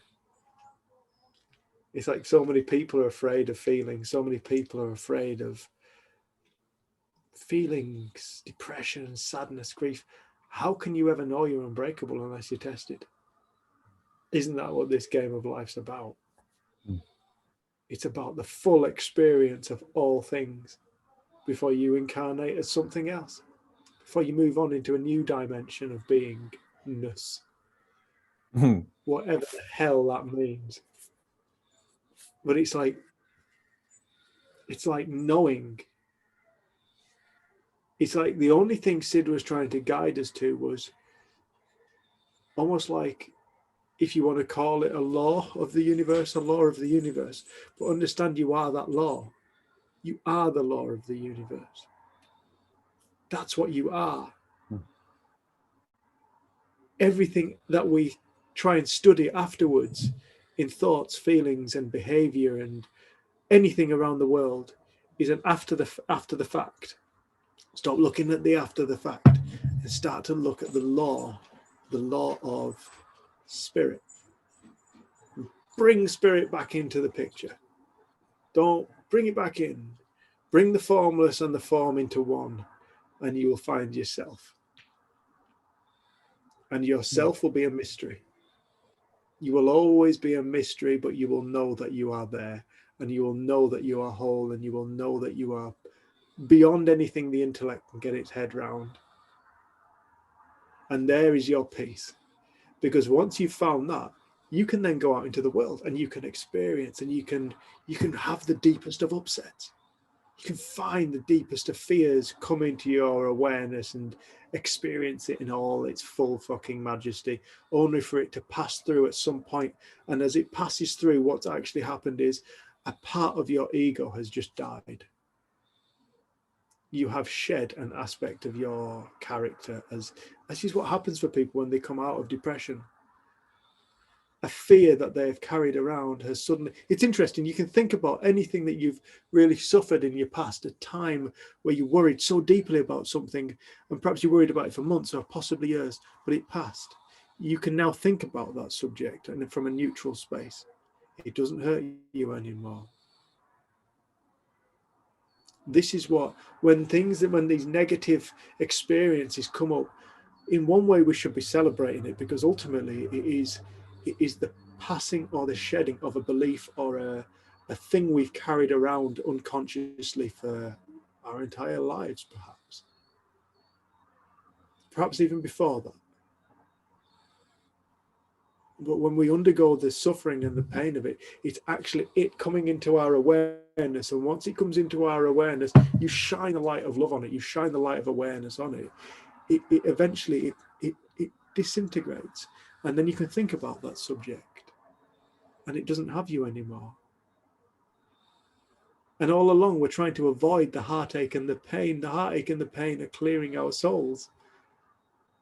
Speaker 2: It's like so many people are afraid of feelings. So many people are afraid of feelings, depression, sadness, grief. How can you ever know you're unbreakable unless you're tested? Isn't that what this game of life's about? It's about the full experience of all things before you incarnate as something else, before you move on into a new dimension of beingness, whatever the hell that means. But it's like knowing it's like the only thing Sid was trying to guide us to was almost like, if you want to call it a law of the universe, a law of the universe, but understand you are that law. You are the law of the universe. That's what you are. Everything that we try and study afterwards in thoughts, feelings, and behavior and anything around the world is an after the fact. Stop looking at the after the fact and start to look at the law of spirit. Bring spirit back into the picture. Don't bring it back in. Bring the formless and the form into one, and you will find yourself. And yourself will be a mystery. You will always be a mystery, but you will know that you are there, and you will know that you are whole, and you will know that you are beyond anything the intellect can get its head round. And there is your peace. Because once you've found that, you can then go out into the world and you can experience, and you can have the deepest of upsets. You can find the deepest of fears come into your awareness and experience it in all its full fucking majesty, only for it to pass through at some point. And as it passes through, what's actually happened is a part of your ego has just died. You have shed an aspect of your character, as is what happens for people when they come out of depression. A fear that they've carried around has suddenly, it's interesting, you can think about anything that you've really suffered in your past, a time where you worried so deeply about something, and perhaps you worried about it for months or possibly years, but it passed. You can now think about that subject, and from a neutral space. It doesn't hurt you anymore. This is what, when these negative experiences come up, in one way we should be celebrating it, because ultimately it is the passing or the shedding of a belief or a thing we've carried around unconsciously for our entire lives, perhaps even before that. But when we undergo the suffering and the pain of it, it's actually it coming into our awareness. And once it comes into our awareness, you shine the light of love on it. You shine the light of awareness on it. It eventually disintegrates. And then you can think about that subject. And it doesn't have you anymore. And all along, we're trying to avoid the heartache and the pain. The heartache and the pain are clearing our souls.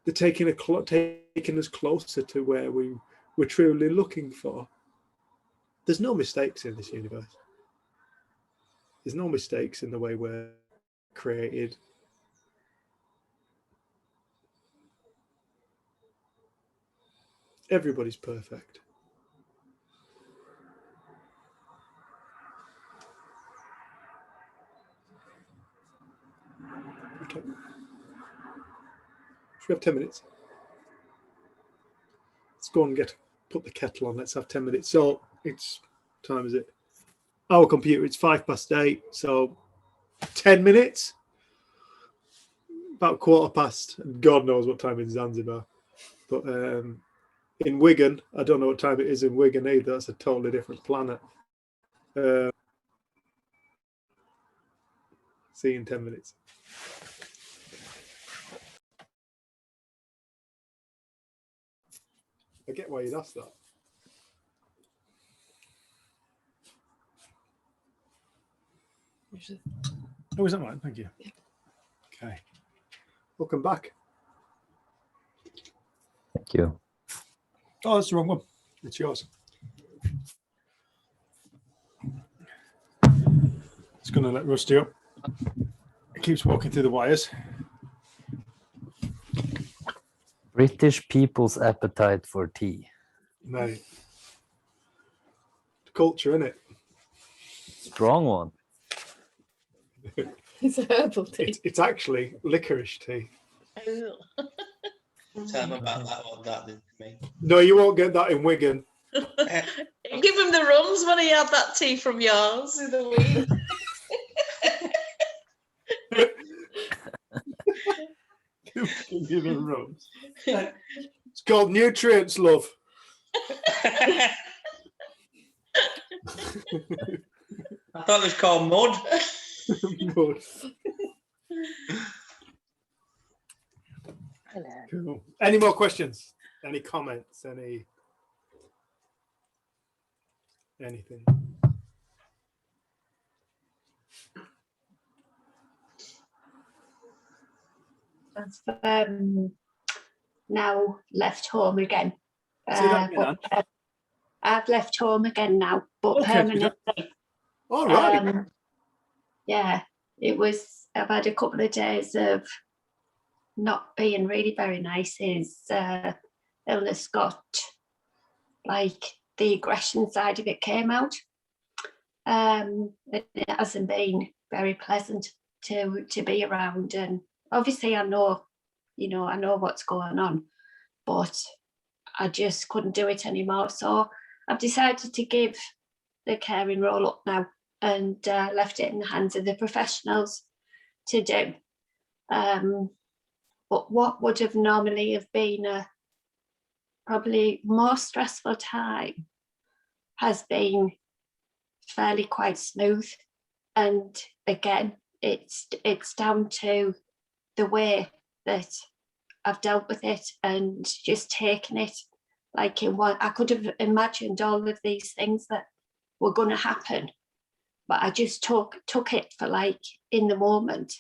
Speaker 2: They're taking us closer to where we're truly looking for. There's no mistakes in this universe. There's no mistakes in the way we're created. Everybody's perfect. Okay. Should we have 10 minutes? Let's go and put the kettle on. Let's have 10 minutes. So it's, what time is it? Our computer, it's 8:05. So 10 minutes? About 8:15. God knows what time in Zanzibar. But in Wigan, I don't know what time it is in Wigan either. That's a totally different planet. See you in 10 minutes. I get why you'd ask that. Oh, is that right? Thank you.
Speaker 1: Yeah.
Speaker 2: Okay. Welcome back.
Speaker 5: Thank you.
Speaker 2: Oh, that's the wrong one. It's yours. It's going to let Rusty up. It keeps walking through the wires.
Speaker 5: British people's appetite for tea.
Speaker 2: Mate. Culture, innit?
Speaker 5: Strong one.
Speaker 1: It's a herbal tea.
Speaker 2: It's actually licorice tea.
Speaker 7: Tell him about that one, that didn't me.
Speaker 2: No, you won't get that in Wigan.
Speaker 8: Give him the runs when he had that tea from yours in the week.
Speaker 2: Give you the rums. It's called nutrients, love.
Speaker 7: I thought it was called mud.
Speaker 2: Mud.
Speaker 6: Brilliant.
Speaker 2: Cool. Any more questions? Any comments? Anything?
Speaker 9: I've now left home again.
Speaker 2: Say that again,
Speaker 9: but, I've left home again now, but
Speaker 2: Okay,
Speaker 9: permanently.
Speaker 2: All right.
Speaker 9: Yeah, I've had a couple of days of not being really very nice. His illness got, like, the aggression side of it came out. It hasn't been very pleasant to be around, and obviously I know what's going on, but I just couldn't do it anymore. So I've decided to give the caring role up now, and left it in the hands of the professionals to do. But what would have normally have been a probably more stressful time has been fairly quite smooth. And again, it's down to the way that I've dealt with it and just taken it like in what I could have imagined all of these things that were going to happen, but I just took it for like in the moment,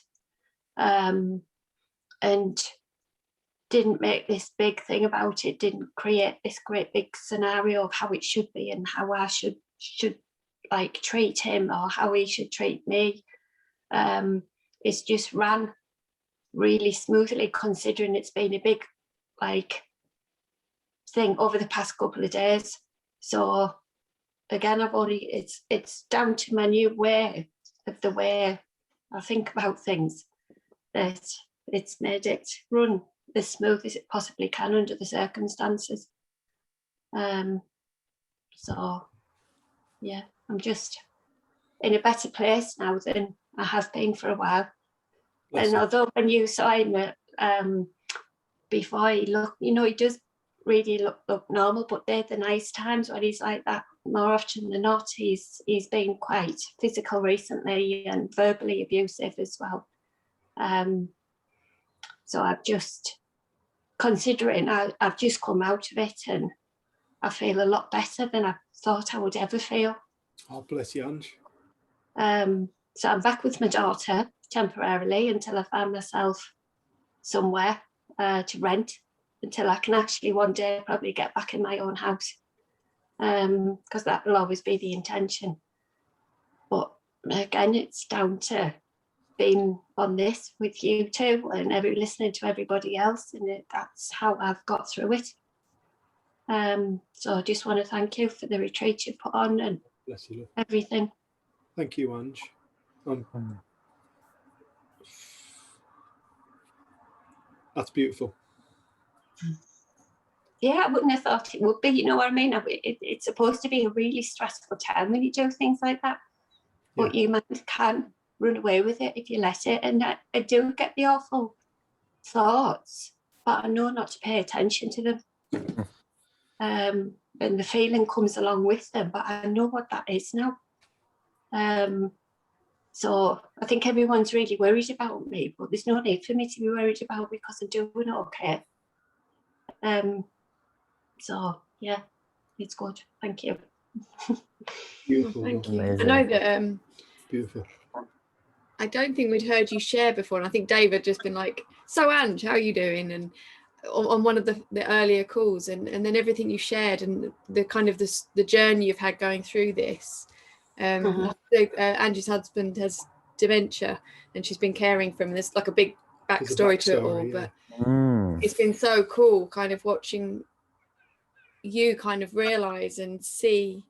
Speaker 9: and didn't make this big thing about it, didn't create this great big scenario of how it should be and how I should like treat him or how he should treat me. It's just ran really smoothly, considering it's been a big like thing over the past couple of days. So again, it's down to my new way of the way I think about things, that it's made it run as smooth as it possibly can under the circumstances. So yeah, I'm just in a better place now than I have been for a while.
Speaker 2: Bless
Speaker 9: And
Speaker 2: you.
Speaker 9: although when you saw him before, he does really look normal, but they're the nice times when he's like that. More often than not, he's been quite physical recently and verbally abusive as well. So I've just, considering I've just come out of it, and I feel a lot better than I thought I would ever feel.
Speaker 2: Oh, bless you, Ange.
Speaker 9: So I'm back with my daughter temporarily until I find myself somewhere to rent, until I can actually one day probably get back in my own house, because that will always be the intention. But again, it's down to being on this with you two and listening to everybody else, and that's how I've got through it. So I just want to thank you for the retreat you put on and
Speaker 2: Bless you. Love.
Speaker 9: everything.
Speaker 2: Thank you, Ange. That's beautiful.
Speaker 9: Yeah, I wouldn't have thought it would be, you know what I mean? It's supposed to be a really stressful time when you do things like that, but your mind can run away with it if you let it. And I do get the awful thoughts, but I know not to pay attention to them. And the feeling comes along with them, but I know what that is now. So I think everyone's really worried about me, but there's no need for me to be worried about, because I'm doing okay. So yeah, it's good. Thank you.
Speaker 2: Beautiful.
Speaker 1: Thank you.
Speaker 5: Amazing.
Speaker 1: I know that
Speaker 2: Beautiful.
Speaker 1: I don't think we'd heard you share before, and I think David just been like, "So Ange, how are you doing?" and on one of the earlier calls, and then everything you shared and the kind of the journey you've had going through this. So, Angie's husband has dementia, and she's been caring for him. There's like a big backstory to it all,
Speaker 2: yeah.
Speaker 1: but it's been so cool kind of watching you kind of realize and see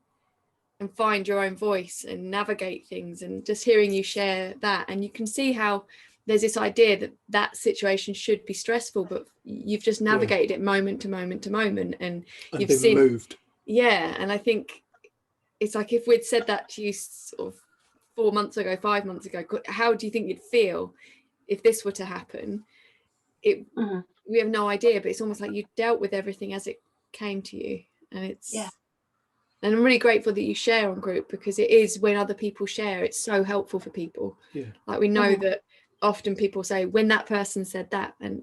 Speaker 1: and find your own voice and navigate things, and just hearing you share that. And you can see how there's this idea that situation should be stressful, but you've just navigated it moment to moment to moment, and you've
Speaker 2: been
Speaker 1: seen
Speaker 2: moved.
Speaker 1: Yeah, and I think it's like, if we'd said that to you sort of 4 months ago, 5 months ago, how do you think you'd feel if this were to happen? We have no idea, but it's almost like you dealt with everything as it came to you. And and I'm really grateful that you share on group, because it is, when other people share, it's so helpful for people. Like we know that often people say, when that person said that, and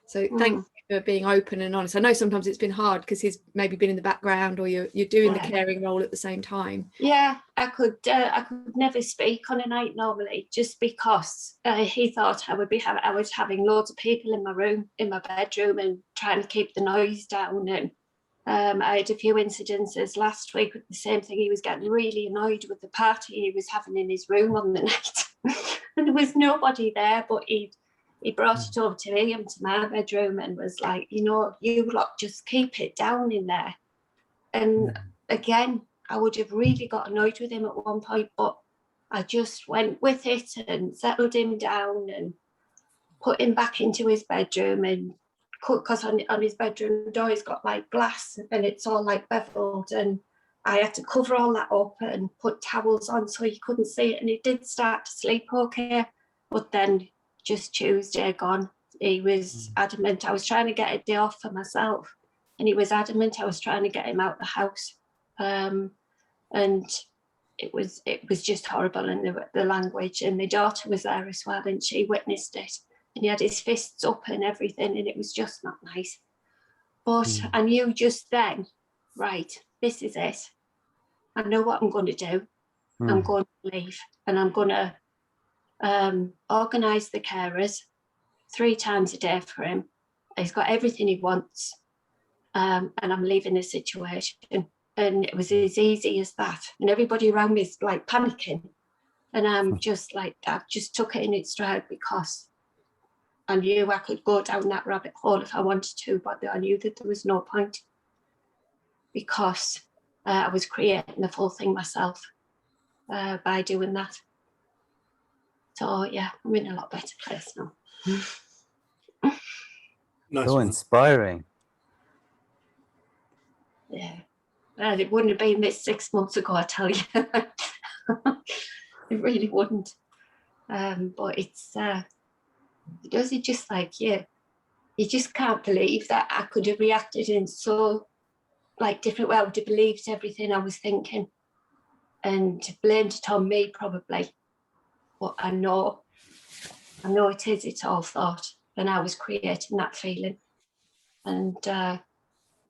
Speaker 1: So thank you for being open and honest. I know sometimes it's been hard because he's maybe been in the background, or you're doing the caring role at the same time.
Speaker 9: Yeah, I could never speak on a night normally, just because he thought I was having loads of people in my room, in my bedroom, and trying to keep the noise down. And I had a few incidences last week with the same thing. He was getting really annoyed with the party he was having in his room on the night, and there was nobody there, but he brought it over to me, into my bedroom, and was like, you lot just keep it down in there. And again, I would have really got annoyed with him at one point, but I just went with it and settled him down and put him back into his bedroom. And because on his bedroom door he's got like glass and it's all like beveled, and I had to cover all that up and put towels on so he couldn't see it. And he did start to sleep okay, but then just Tuesday gone, he was adamant I was trying to get a day off for myself, and he was adamant I was trying to get him out the house. And it was just horrible, and the language. And my daughter was there as well, and she witnessed it, and he had his fists up and everything, and it was just not nice. But I knew just then, right, this is it. I know what I'm going to do. I'm going to leave, and I'm going to organise the carers 3 times a day for him. He's got everything he wants, and I'm leaving the situation. And it was as easy as that. And everybody around me is like panicking, and I'm just like, I just took it in its stride, because I knew I could go down that rabbit hole if I wanted to, but I knew that there was no point, because I was creating the full thing myself by doing that. So yeah, I'm in a lot better place now.
Speaker 2: Nice
Speaker 5: So
Speaker 2: one.
Speaker 5: inspiring.
Speaker 9: Yeah. And it wouldn't have been this 6 months ago, I tell you. It really wouldn't. But it's it just like, you just can't believe that I could have reacted in so like different way. I would have believed everything I was thinking and blamed it on me probably. But I know it's all thought, and I was creating that feeling. And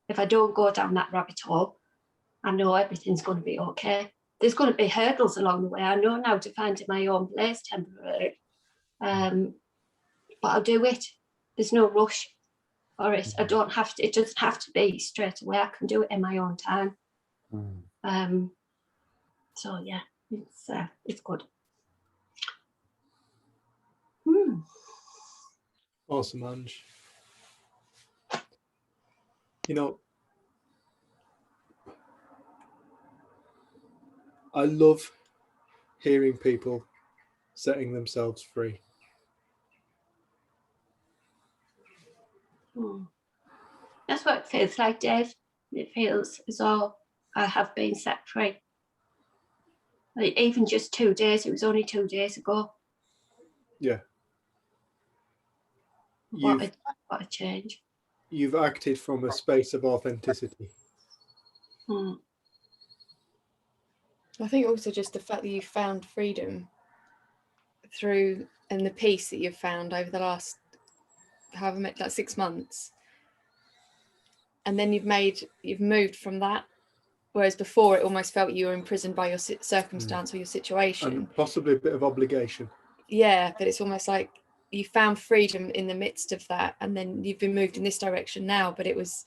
Speaker 9: if I don't go down that rabbit hole, I know everything's going to be okay. There's going to be hurdles along the way. I know now to find my own place temporarily. But I'll do it. There's no rush for it. I don't have to, it doesn't have to be straight away. I can do it in my own time. So yeah, it's good.
Speaker 2: Awesome, Ange. You know, I love hearing people setting themselves free.
Speaker 9: That's what it feels like, Dave. It feels as though I have been set free. Like even just 2 days, it was only 2 days ago.
Speaker 2: Yeah.
Speaker 9: What a change.
Speaker 2: You've acted from a space of authenticity.
Speaker 1: I think also just the fact that you found freedom through, and the peace that you've found over the last however much, like 6 months, and then you've moved from that, whereas before it almost felt you were imprisoned by your circumstance or your situation,
Speaker 2: And possibly a bit of obligation.
Speaker 1: Yeah, but it's almost like you found freedom in the midst of that, and then you've been moved in this direction now, but it was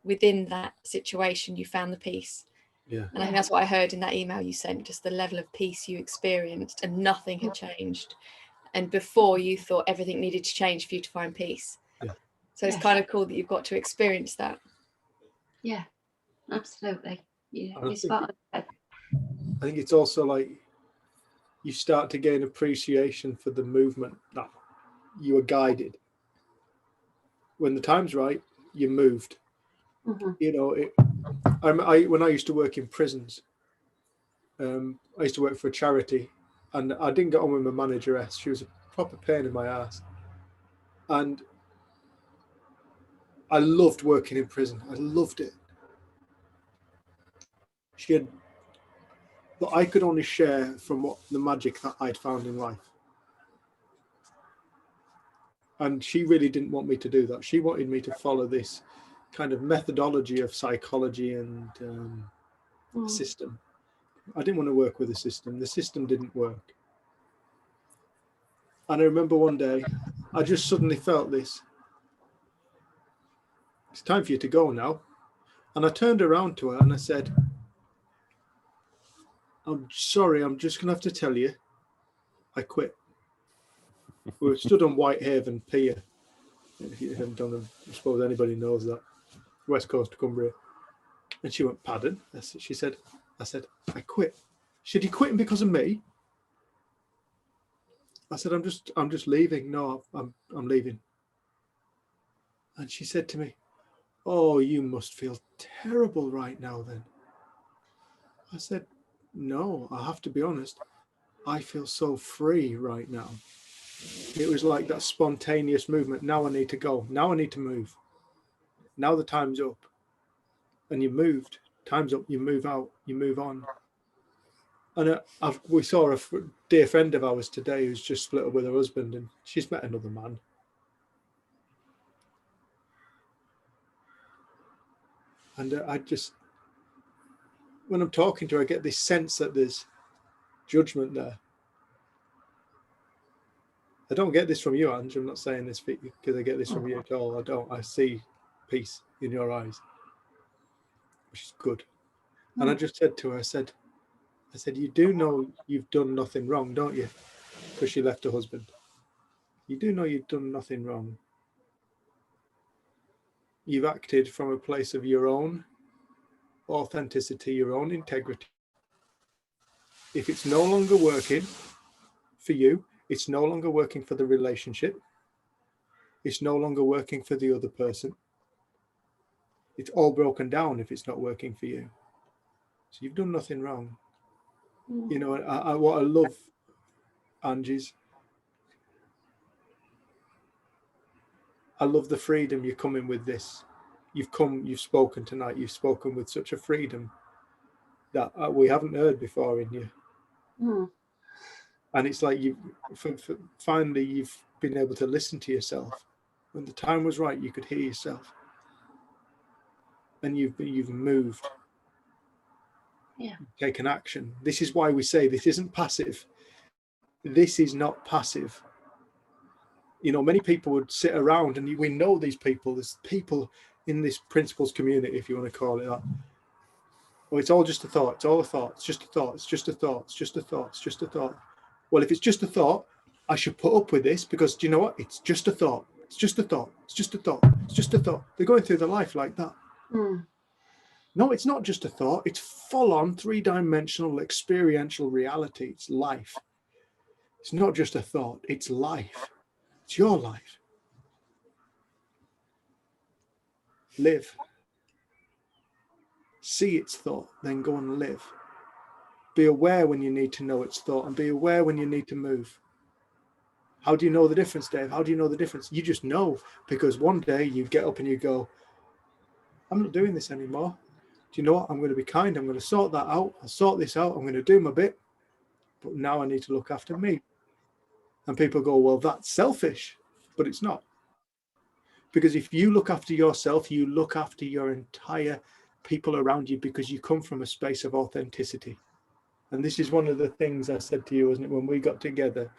Speaker 1: within that situation you found the peace.
Speaker 2: Yeah.
Speaker 1: And I think that's what I heard in that email you sent, just the level of peace you experienced, and nothing had changed. And before you thought everything needed to change for you to find peace.
Speaker 2: Yeah.
Speaker 1: So it's kind of cool that you've got to experience that.
Speaker 9: Yeah, absolutely. Yeah,
Speaker 2: I
Speaker 9: think
Speaker 2: it's also like you start to gain appreciation for the movement that you were guided. When the time's right, you moved. You know, when I used to work in prisons, I used to work for a charity, and I didn't get on with my manageress. She was a proper pain in my ass. And I loved working in prison. I loved it. But I could only share from the magic that I'd found in life. And she really didn't want me to do that. She wanted me to follow this kind of methodology of psychology and a system. I didn't want to work with a system. The system didn't work. And I remember one day, I just suddenly felt this. It's time for you to go now. And I turned around to her and I said, I'm sorry, I'm just going to have to tell you, I quit. We were stood on Whitehaven Pier. If you haven't done them, I suppose anybody knows that. West Coast of Cumbria. And she went, pardon? I said, I quit. She said, you quitting because of me? I said, I'm just leaving. No, I'm leaving. And she said to me, oh, you must feel terrible right now then. I said, no, I have to be honest. I feel so free right now. It was like that spontaneous movement. Now I need to go. Now I need to move. Now the time's up. And you moved. Time's up. You move out. You move on. And we saw a dear friend of ours today who's just split up with her husband, and she's met another man. And I just, when I'm talking to her, I get this sense that there's judgment there. I don't get this from you, Ange. I'm not saying this because I get this from you at all. I don't. I see peace in your eyes, which is good. And I just said to her, I said, you do know you've done nothing wrong, don't you? Because she left her husband. You do know you've done nothing wrong. You've acted from a place of your own authenticity, your own integrity. If it's no longer working for you, it's no longer working for the relationship. It's no longer working for the other person. It's all broken down if it's not working for you. So you've done nothing wrong. You know, what I love, Angie's, I love the freedom you're coming with this. You've spoken tonight. You've spoken with such a freedom that we haven't heard before in you. And it's like finally you've been able to listen to yourself. When the time was right, you could hear yourself, and you've moved.
Speaker 9: Yeah.
Speaker 2: Taken action. This is why we say this isn't passive. This is not passive. You know, many people would sit around, and we know these people. There's people in this principles community, if you want to call it that. Well, it's all just a thought. It's all a thought. It's just a thought. It's just a thought. It's just a thought. It's just a thought. Well, if it's just a thought, I should put up with this because do you know what? It's just a thought. It's just a thought. It's just a thought. It's just a thought. They're going through their life like that. No, it's not just a thought. It's full-on three-dimensional experiential reality. It's life. It's not just a thought. It's life. It's your life. Live. See its thought, then go and live. Be aware when you need to know its thought and be aware when you need to move. How do you know the difference, Dave? How do you know the difference? You just know, because one day you get up and you go, I'm not doing this anymore. Do you know what? I'm going to be kind. I'm going to sort that out. I'll sort this out. I'm going to do my bit. But now I need to look after me. And people go, well, that's selfish. But it's not. Because if you look after yourself, you look after your entire people around you because you come from a space of authenticity. And this is one of the things I said to you, wasn't it, when we got together?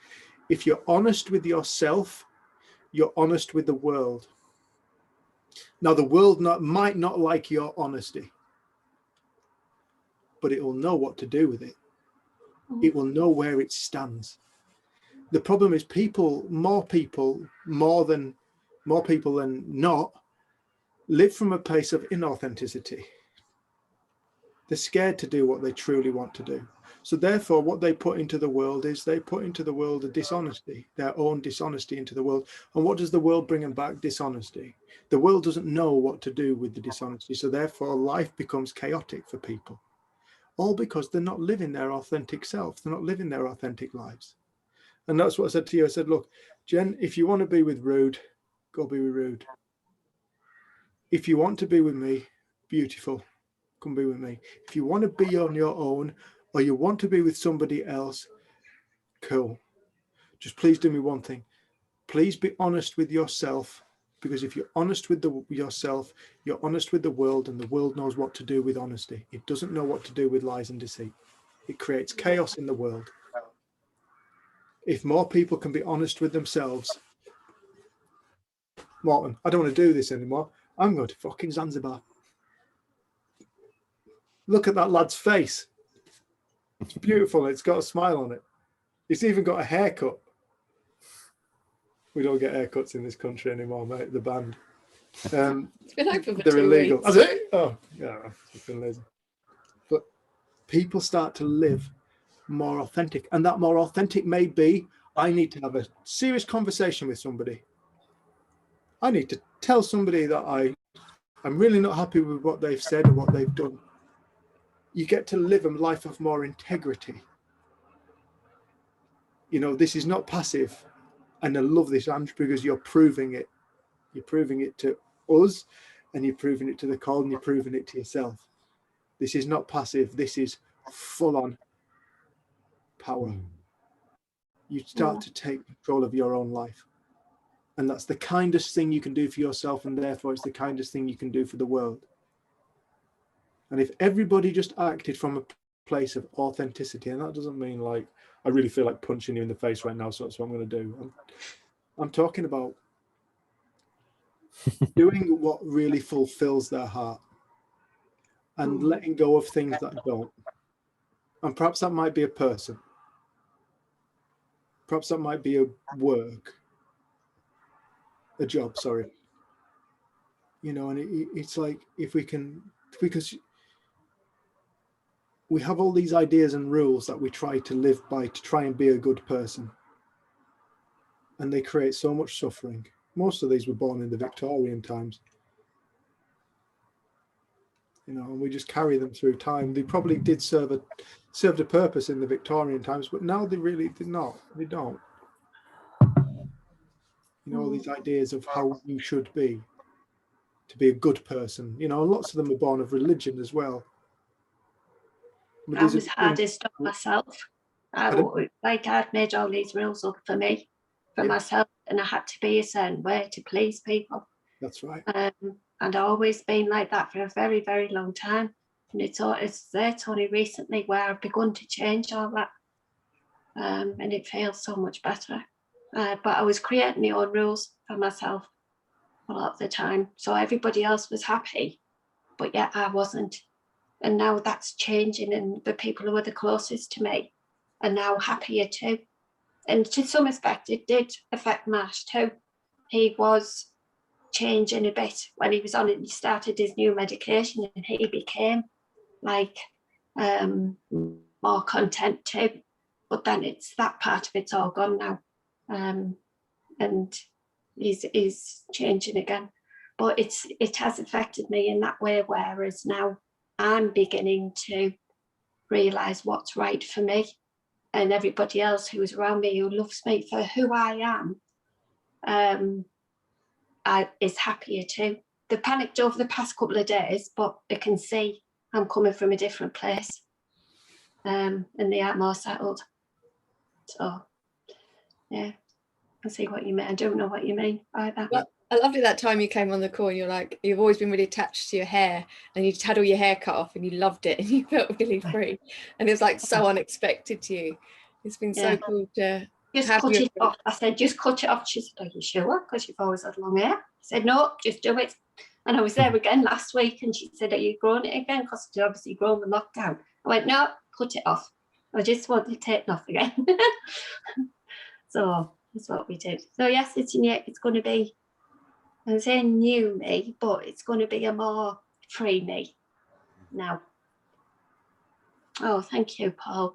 Speaker 2: If you're honest with yourself, you're honest with the world. Now, the world might not like your honesty, but it will know what to do with it. It will know where it stands. The problem is more people than not, live from a place of inauthenticity. They're scared to do what they truly want to do. So therefore, what they put into the world is they put into the world a dishonesty, their own dishonesty into the world. And what does the world bring them back? Dishonesty. The world doesn't know what to do with the dishonesty. So therefore, life becomes chaotic for people. All because they're not living their authentic self. They're not living their authentic lives. And that's what I said to you. I said, look, Jen, if you want to be with Rude, go be with Rude. If you want to be with me, beautiful, come be with me. If you want to be on your own or you want to be with somebody else, cool. Just please do me one thing. please be honest with yourself, because if you're honest with yourself, you're honest with the world, and the world knows what to do with honesty. It doesn't know what to do with lies and deceit. It creates chaos in the world. If more people can be honest with themselves, Morton, I don't want to do this anymore. I'm going to fucking Zanzibar. Look at that lad's face. It's beautiful. It's got a smile on it. It's even got a haircut. We don't get haircuts in this country anymore, mate. The band.
Speaker 1: It's been open for
Speaker 2: They're
Speaker 1: 2
Speaker 2: illegal.
Speaker 1: weeks.
Speaker 2: Has it? Oh, yeah. It's been lazy. But people start to live more authentic. And that more authentic may be, I need to have a serious conversation with somebody. I need to tell somebody that I'm really not happy with what they've said or what they've done. You get to live a life of more integrity. You know, this is not passive. And I love this, Andrew, because you're proving it. You're proving it to us, and you're proving it to the call, and you're proving it to yourself. This is not passive. This is full-on power. You start to take control of your own life. And that's the kindest thing you can do for yourself, and therefore it's the kindest thing you can do for the world. And if everybody just acted from a place of authenticity, and that doesn't mean like, I really feel like punching you in the face right now, so that's what I'm going to do. I'm talking about doing what really fulfills their heart and letting go of things that don't. And perhaps that might be a person. Perhaps that might be a job, sorry. You know, and it's like, if we can, because we have all these ideas and rules that we try to live by to try and be a good person. And they create so much suffering. Most of these were born in the Victorian times. You know, and we just carry them through time. They probably did served a purpose in the Victorian times, but now they really did not. They don't. You know, all these ideas of how you should be to be a good person. You know, and lots of them are born of religion as well. But
Speaker 9: I was hardest on myself. Like I'd made all these rules up for me, for myself, and I had to be a certain way to please people.
Speaker 2: That's right.
Speaker 9: And I've always been like that for a very, very long time. And it's only recently where I've begun to change all that. And it feels so much better. But I was creating my own rules for myself a lot of the time. So everybody else was happy, but yet I wasn't. And now that's changing, and the people who are the closest to me are now happier too. And to some respect, it did affect Mash too. He was changing a bit when he was on it. He started his new medication, and he became like more content too. But then it's that part of it's all gone now, and he's changing again. But it has affected me in that way. Whereas now I'm beginning to realise what's right for me, and everybody else who is around me who loves me for who I am, is happier too. They panicked over the past couple of days, but they can see I'm coming from a different place, and they are more settled. So, yeah, I see what you mean. I don't know what you mean by that.
Speaker 1: Well, I loved it that time you came on the call and you're like, you've always been really attached to your hair, and you had all your hair cut off and you loved it and you felt really free. And it was like so unexpected to you. It's been so cool to
Speaker 9: just
Speaker 1: have
Speaker 9: cut
Speaker 1: you.
Speaker 9: it off. I said, just cut it off. She said, are you sure? Because you've always had long hair. I said, no, just do it. And I was there again last week, and she said, are you growing it again? Because it's obviously grown the lockdown. I went, no, cut it off. I just want to take it off again. So that's what we did. So yes, it's going to be, I'm saying new me, but it's going to be a more free me now. Oh, thank you, Paul.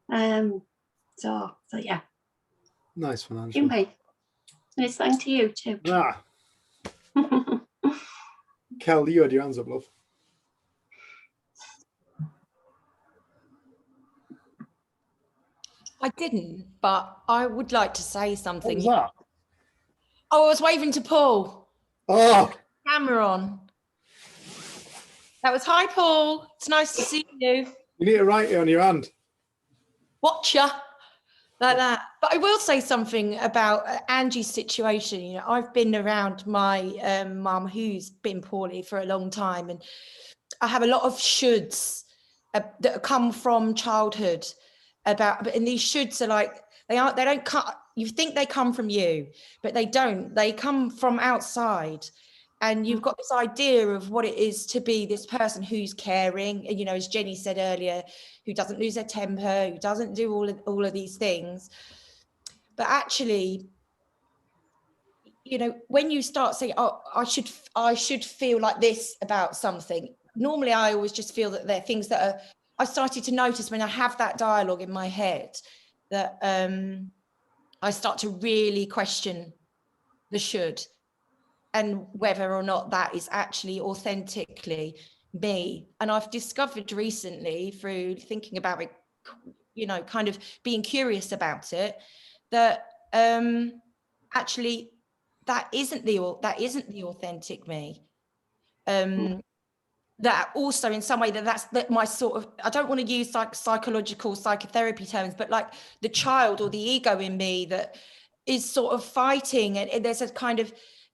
Speaker 9: So yeah.
Speaker 2: Nice one,
Speaker 9: You
Speaker 2: Angela.
Speaker 9: mate. Nice thank to you too.
Speaker 2: Kel, you had your hands up, love.
Speaker 3: I didn't, but I would like to say something.
Speaker 2: What was that?
Speaker 3: Oh, I was waving to Paul.
Speaker 2: Oh,
Speaker 3: Camera on. That was hi, Paul. It's nice to see you.
Speaker 2: you need to write it on your hand.
Speaker 3: Watcher. like that. But I will say something about Angie's situation. You know, I've been around my mum who's been poorly for a long time, and I have a lot of shoulds that come from childhood and these shoulds are like, they don't cut, you think they come from you, but they don't. They come from outside. And you've got this idea of what it is to be this person who's caring, and, you know, as Jenny said earlier, who doesn't lose their temper, who doesn't do all of these things. But actually, you know, when you start saying, oh, I should feel like this about something, normally I always just feel that they're things that are, I started to notice when I have that dialogue in my head that I start to really question the should, and whether or not that is actually authentically me. And I've discovered recently through thinking about it, you know, kind of being curious about it, that actually that isn't the authentic me. That also in some way that's my sort of, I don't want to use psychological psychotherapy terms, but like the child or the ego in me that is sort of fighting, and there's a kind of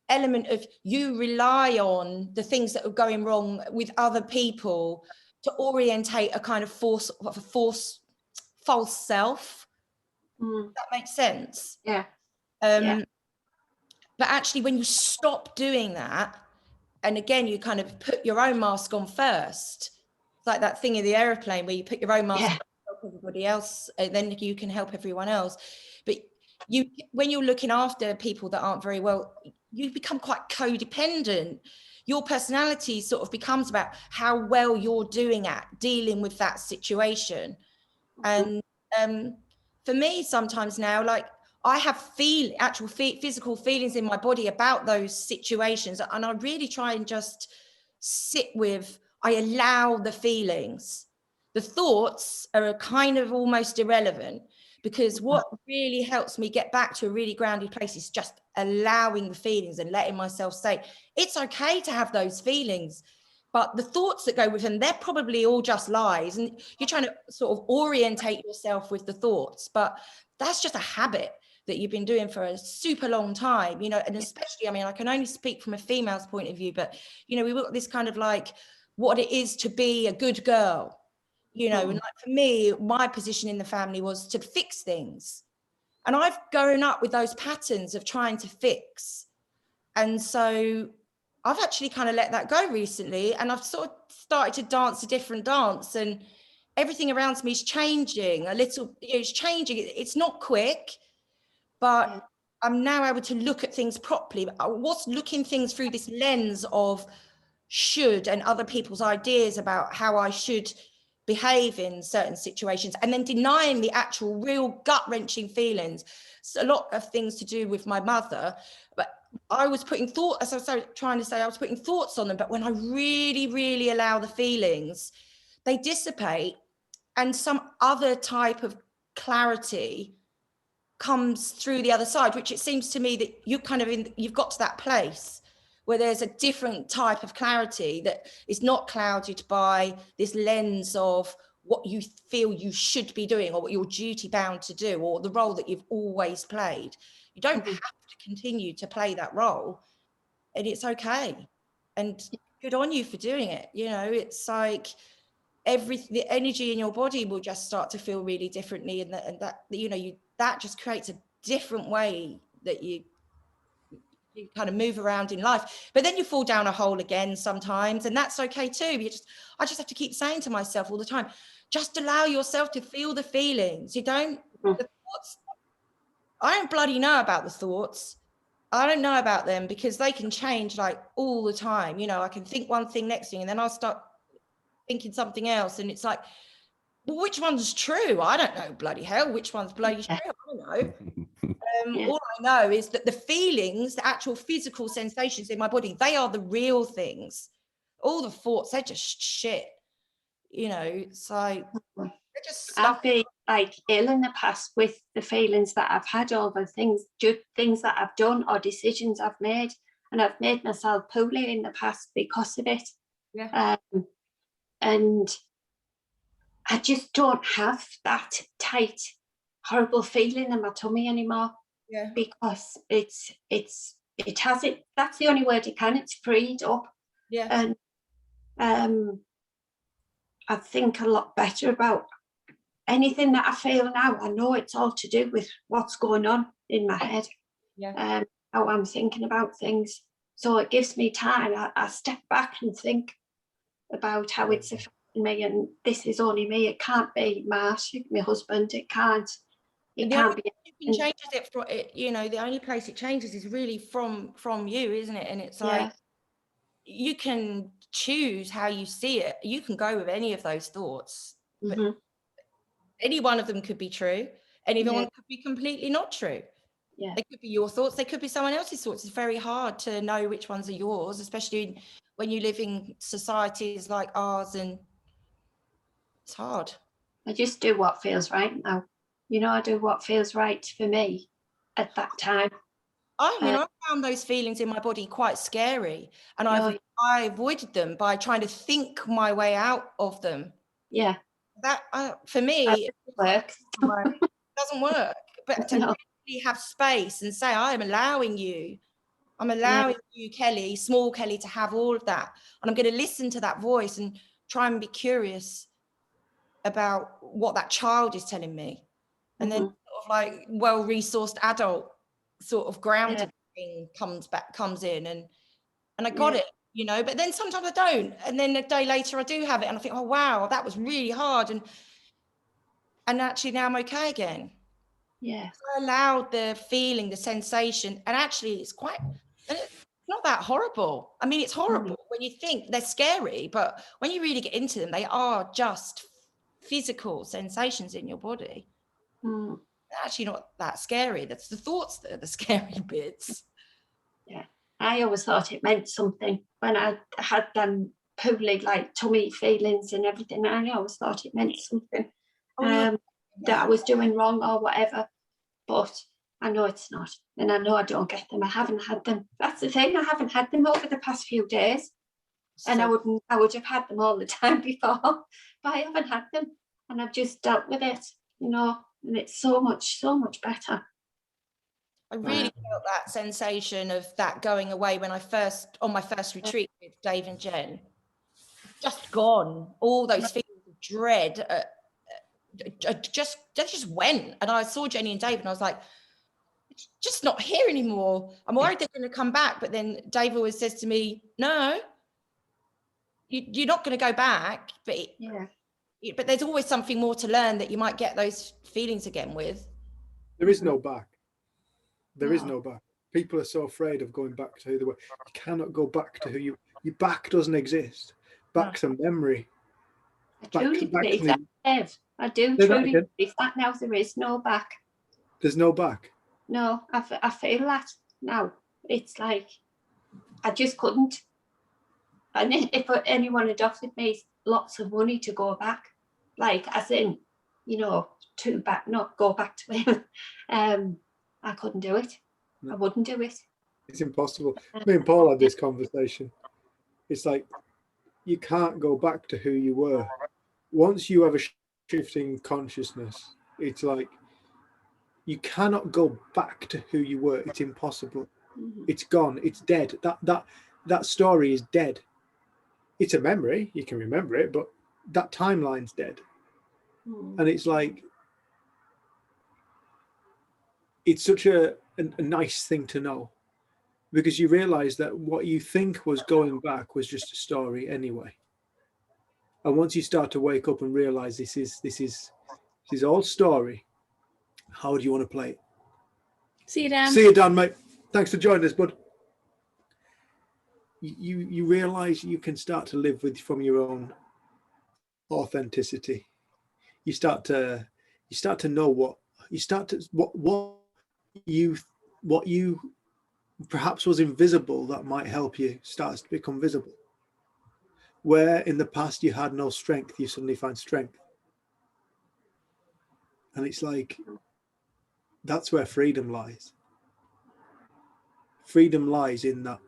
Speaker 3: element of you rely on the things that are going wrong with other people to orientate a kind of false self. That makes sense.
Speaker 9: Yeah.
Speaker 3: But actually when you stop doing that, and again you kind of put your own mask on first, it's like that thing in the airplane where you put your own mask on, help everybody else, and then you can help everyone else. But when you're looking after people that aren't very well, you become quite codependent. Your personality sort of becomes about how well you're doing at dealing with that situation. And for me sometimes now, like I have actual physical feelings in my body about those situations, and I really try and just sit with, I allow the feelings. The thoughts are kind of almost irrelevant, because what really helps me get back to a really grounded place is just allowing the feelings and letting myself say, it's okay to have those feelings, but the thoughts that go with them, they're probably all just lies. And you're trying to sort of orientate yourself with the thoughts, but that's just a habit that you've been doing for a super long time, you know, and especially, I mean, I can only speak from a female's point of view, but, you know, we've got this kind of like what it is to be a good girl, you know, and like for me, my position in the family was to fix things. And I've grown up with those patterns of trying to fix. And so I've actually kind of let that go recently, and I've sort of started to dance a different dance, and everything around me is changing a little, it's changing. It's not quick, but I'm now able to look at things properly. I was looking things through this lens of should and other people's ideas about how I should behave in certain situations, and then denying the actual real gut-wrenching feelings. So a lot of things to do with my mother, but I was putting thoughts on them, but when I really, really allow the feelings, they dissipate, and some other type of clarity comes through the other side, which it seems to me that you've got to that place where there's a different type of clarity that is not clouded by this lens of what you feel you should be doing or what you're duty bound to do or the role that you've always played. You don't have to continue to play that role, and it's okay, and good on you for doing it. You know, it's like the energy in your body will just start to feel really differently, and that you know, that just creates a different way that you kind of move around in life. But then you fall down a hole again sometimes, and that's okay too. I just have to keep saying to myself all the time, just allow yourself to feel the feelings. You don't, the thoughts, I don't bloody know about the thoughts. I don't know about them because they can change like all the time. You know, I can think one thing, next thing, and then I'll start thinking something else. And it's like, well, which one's true? I don't know, bloody hell, which one's bloody true? I don't know. All I know is that the feelings, the actual physical sensations in my body, they are the real things. All the thoughts, they're just shit. You know, so they're just stuff.
Speaker 9: I've been like ill in the past with the feelings that I've had over things that I've done or decisions I've made, and I've made myself poorly in the past because of it.
Speaker 3: Yeah.
Speaker 9: And I just don't have that tight horrible feeling in my tummy anymore.
Speaker 3: Yeah.
Speaker 9: Because it has it. That's the only word it can. It's freed up.
Speaker 3: Yeah.
Speaker 9: And I think a lot better about anything that I feel now. I know it's all to do with what's going on in my head.
Speaker 3: Yeah.
Speaker 9: How I'm thinking about things. So it gives me time. I step back and think about how it's affecting me, and this is only me. It can't be Marsh, my husband. It can't be.
Speaker 3: Changes it from it, you know, the only place it changes is really from you, isn't it? And it's like you can choose how you see it. You can go with any of those thoughts, but any one of them could be true. Any one could be completely not true.
Speaker 9: Yeah.
Speaker 3: They could be your thoughts, they could be someone else's thoughts. It's very hard to know which ones are yours, especially when you live in societies like ours, and it's hard.
Speaker 9: I just do what feels right now. You know, I do what feels right for me at that time.
Speaker 3: I mean, I found those feelings in my body quite scary, and I avoided them by trying to think my way out of them.
Speaker 9: Yeah.
Speaker 3: That for me,
Speaker 9: it
Speaker 3: doesn't work. But to really have space and say, I'm allowing you, Kelly, small Kelly, to have all of that, and I'm going to listen to that voice and try and be curious about what that child is telling me, and then sort of like well-resourced adult sort of grounded thing comes in, and I got it, you know. But then sometimes I don't, and then a day later I do have it, and I think, oh wow, that was really hard, and actually now I'm okay again.
Speaker 9: Yeah.
Speaker 3: So I allowed the feeling, the sensation, and actually it's not that horrible. I mean, it's horrible when you think they're scary, but when you really get into them, they are just physical sensations in your body. They're actually not that scary. That's the thoughts that are the scary bits.
Speaker 9: Yeah, I always thought it meant something when I had them poorly, like tummy feelings and everything. I always thought it meant something that I was doing wrong or whatever. But I know it's not, and I know I don't get them. I haven't had them. That's the thing. I haven't had them over the past few days, and I would have had them all the time before, but I haven't had them, and I've just dealt with it, you know. And it's so much better.
Speaker 3: I really felt that sensation of that going away when on my first retreat with Dave and Jen. Just gone. All those feelings of dread just went. And I saw Jenny and Dave, and I was like, it's just not here anymore. I'm worried they're going to come back. But then Dave always says to me, no, you're not going to go back. But there's always something more to learn that you might get those feelings again with.
Speaker 2: There is no back. There is no back. People are so afraid of going back to who they were. You cannot go back to who your back doesn't exist. Back's a memory.
Speaker 9: I truly believe that, Ev. I do truly believe that now. There is no back.
Speaker 2: There's no back.
Speaker 9: No, I feel that now. It's like I just couldn't. And if anyone had offered me lots of money to go back, like as in, you know, not go back to him, I couldn't do it. No. I wouldn't do it.
Speaker 2: It's impossible. Me and Paul had this conversation. It's like you can't go back to who you were. Once you have a shifting consciousness, it's like you cannot go back to who you were. It's impossible. It's gone. It's dead. That story is dead. It's a memory. You can remember it, but that timeline's dead. And it's like it's such a nice thing to know, because you realize that what you think was going back was just a story anyway. And once you start to wake up and realize this is all story, how do you want to play it?
Speaker 1: See you, Dan.
Speaker 2: See you, Dan, mate. Thanks for joining us, bud. You realize you can start to live from your own authenticity. You start to know what you perhaps was invisible that might help you starts to become visible. Where in the past you had no strength, you suddenly find strength. And it's like, that's where freedom lies. Freedom lies in that.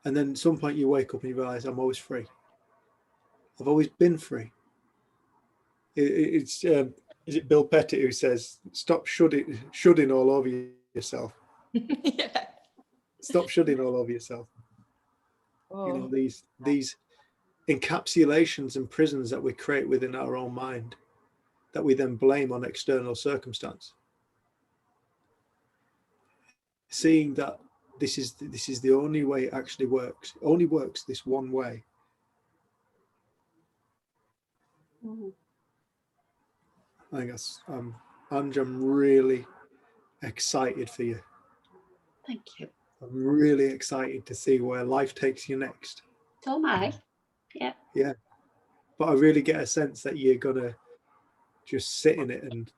Speaker 2: And then at some point you wake up and you realize I'm always free. I've always been free. It's is it Bill Pettit who says, "Stop shoulding all over yourself."
Speaker 3: Yeah.
Speaker 2: Stop shoulding all over yourself.
Speaker 3: Oh.
Speaker 2: You know, these encapsulations and prisons that we create within our own mind, that we then blame on external circumstance. Seeing that this is the only way it actually works. It only works this one way. I think that's Ange, I'm really excited for you.
Speaker 9: Thank you.
Speaker 2: I'm really excited to see where life takes you next.
Speaker 9: So am I. Yeah.
Speaker 2: Yeah. But I really get a sense that you're gonna just sit in it and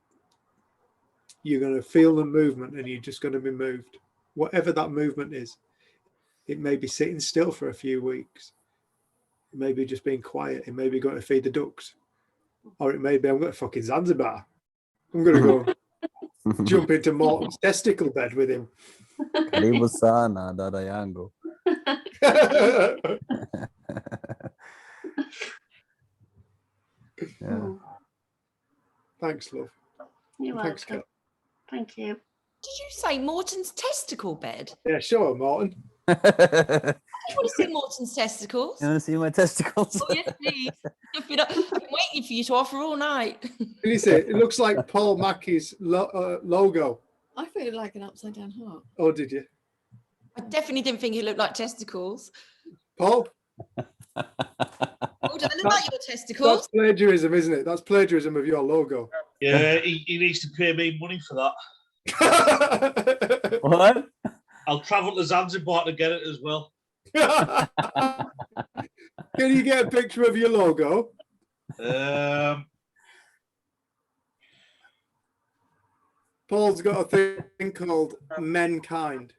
Speaker 2: you're gonna feel the movement and you're just gonna be moved. Whatever that movement is. It may be sitting still for a few weeks. It may be just being quiet. It may be going to feed the ducks. Or it may be I'm going to fucking Zanzibar. I'm going to go jump into Morton's testicle bed with him.
Speaker 5: Karibu sana dada yangu. Yeah.
Speaker 2: Thanks, love.
Speaker 9: You're
Speaker 2: Thanks,
Speaker 9: welcome. Thank you.
Speaker 3: Did you say Morton's testicle bed?
Speaker 2: Yeah, sure, Morton.
Speaker 3: I just want to see Morton's testicles.
Speaker 5: You want to see my testicles?
Speaker 3: Oh, yes, please. I've been waiting for you to offer all night.
Speaker 2: Can you see it? It looks like Paul Mackey's logo.
Speaker 1: I feel it like an upside down heart.
Speaker 2: Oh, did you?
Speaker 3: I definitely didn't think it looked like testicles.
Speaker 2: Paul?
Speaker 3: Oh, do they look like your testicles?
Speaker 2: That's plagiarism, isn't it? That's plagiarism of your logo.
Speaker 10: Yeah, he needs to pay me money for that.
Speaker 5: What?
Speaker 10: I'll travel to Zanzibar to get it as well.
Speaker 2: Can you get a picture of your logo? Paul's got a thing called Menkind,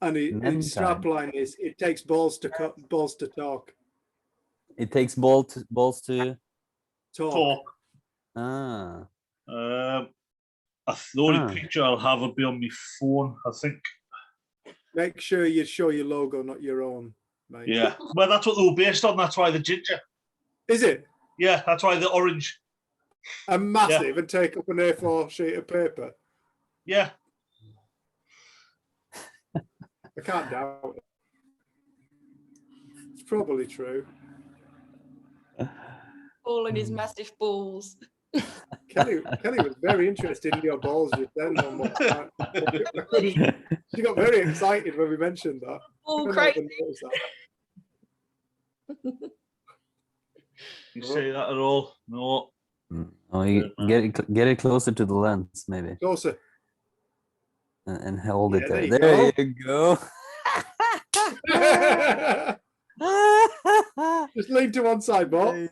Speaker 2: and his strapline is "It takes balls to talk."
Speaker 5: It takes balls to
Speaker 2: talk.
Speaker 5: Ah.
Speaker 10: The only picture I'll have will be on my phone, I think.
Speaker 2: Make sure you show your logo, not your own, mate.
Speaker 10: Yeah. Well, that's what they were based on. That's why the ginger.
Speaker 2: Is it?
Speaker 10: Yeah, that's why the orange.
Speaker 2: And massive and take up an A4 sheet of paper.
Speaker 10: Yeah.
Speaker 2: I can't doubt it. It's probably true.
Speaker 3: All in his massive balls.
Speaker 2: Kelly was very interested in your balls just then. She got very excited when we mentioned that.
Speaker 3: All crazy.
Speaker 10: You say that at all? No.
Speaker 5: Oh, you get it closer to the lens, maybe.
Speaker 2: Closer.
Speaker 5: And hold it
Speaker 2: Yeah,
Speaker 5: there.
Speaker 2: there
Speaker 5: There you go.
Speaker 2: Just lean to one side, Mort.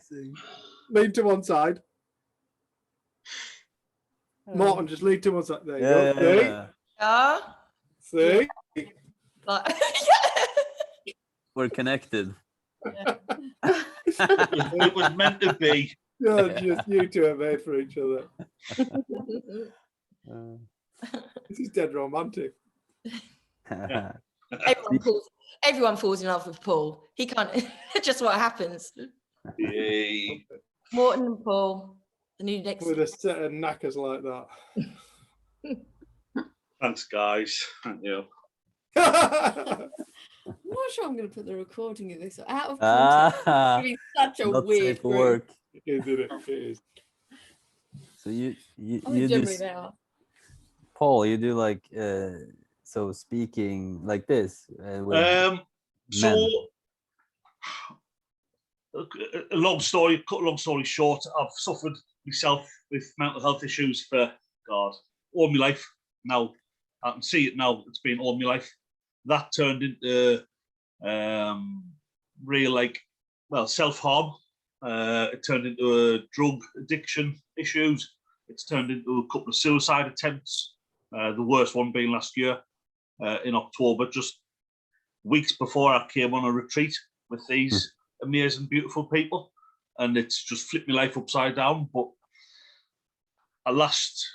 Speaker 2: Lean to one side. Morton, just lean to one side. There you go.
Speaker 5: Yeah.
Speaker 2: See?
Speaker 3: Like,
Speaker 5: We're connected.
Speaker 10: It was meant to be.
Speaker 2: Yeah, just you two are made for each other. This is dead romantic.
Speaker 3: everyone falls in love with Paul. He can't. Just what happens.
Speaker 10: Yay.
Speaker 3: Morton and Paul, the new next.
Speaker 2: With a set of knackers like that.
Speaker 10: Thanks, guys. Thank you.
Speaker 1: I'm not sure I'm going to put the recording of this out of context. It's going to be such a weird
Speaker 5: work.
Speaker 2: It is, isn't it? It is.
Speaker 5: So you
Speaker 1: generally
Speaker 5: do,
Speaker 1: they are.
Speaker 5: Paul, you do like so speaking like this.
Speaker 10: So a long story. Cut a long story short. I've suffered myself with mental health issues for all my life. Now I can see it now. It's been all my life. That turned into real self-harm. It turned into drug addiction issues. It's turned into a couple of suicide attempts. The worst one being last year in October, just weeks before I came on a retreat with these amazing, beautiful people, and it's just flipped my life upside down. But last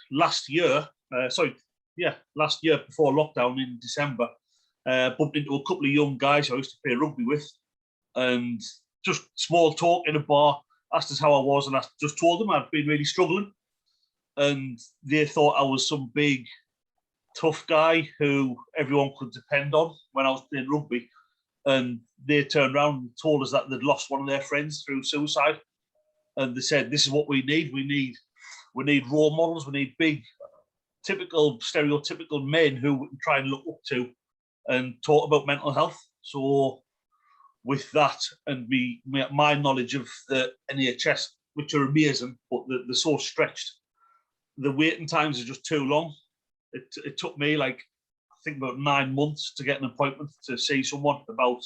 Speaker 10: year before lockdown in December, bumped into a couple of young guys I used to play rugby with, and just small talk in a bar, asked us how I was, and I just told them I'd been really struggling. And they thought I was some big, tough guy who everyone could depend on when I was playing rugby. And they turned around and told us that they'd lost one of their friends through suicide. And they said, this is what we need. We need role models. We need big, typical, stereotypical men who we can try and look up to and talk about mental health. So with that and my knowledge of the NHS, which are amazing, but they're so stretched, the waiting times are just too long. It took me I think about 9 months to get an appointment to see someone about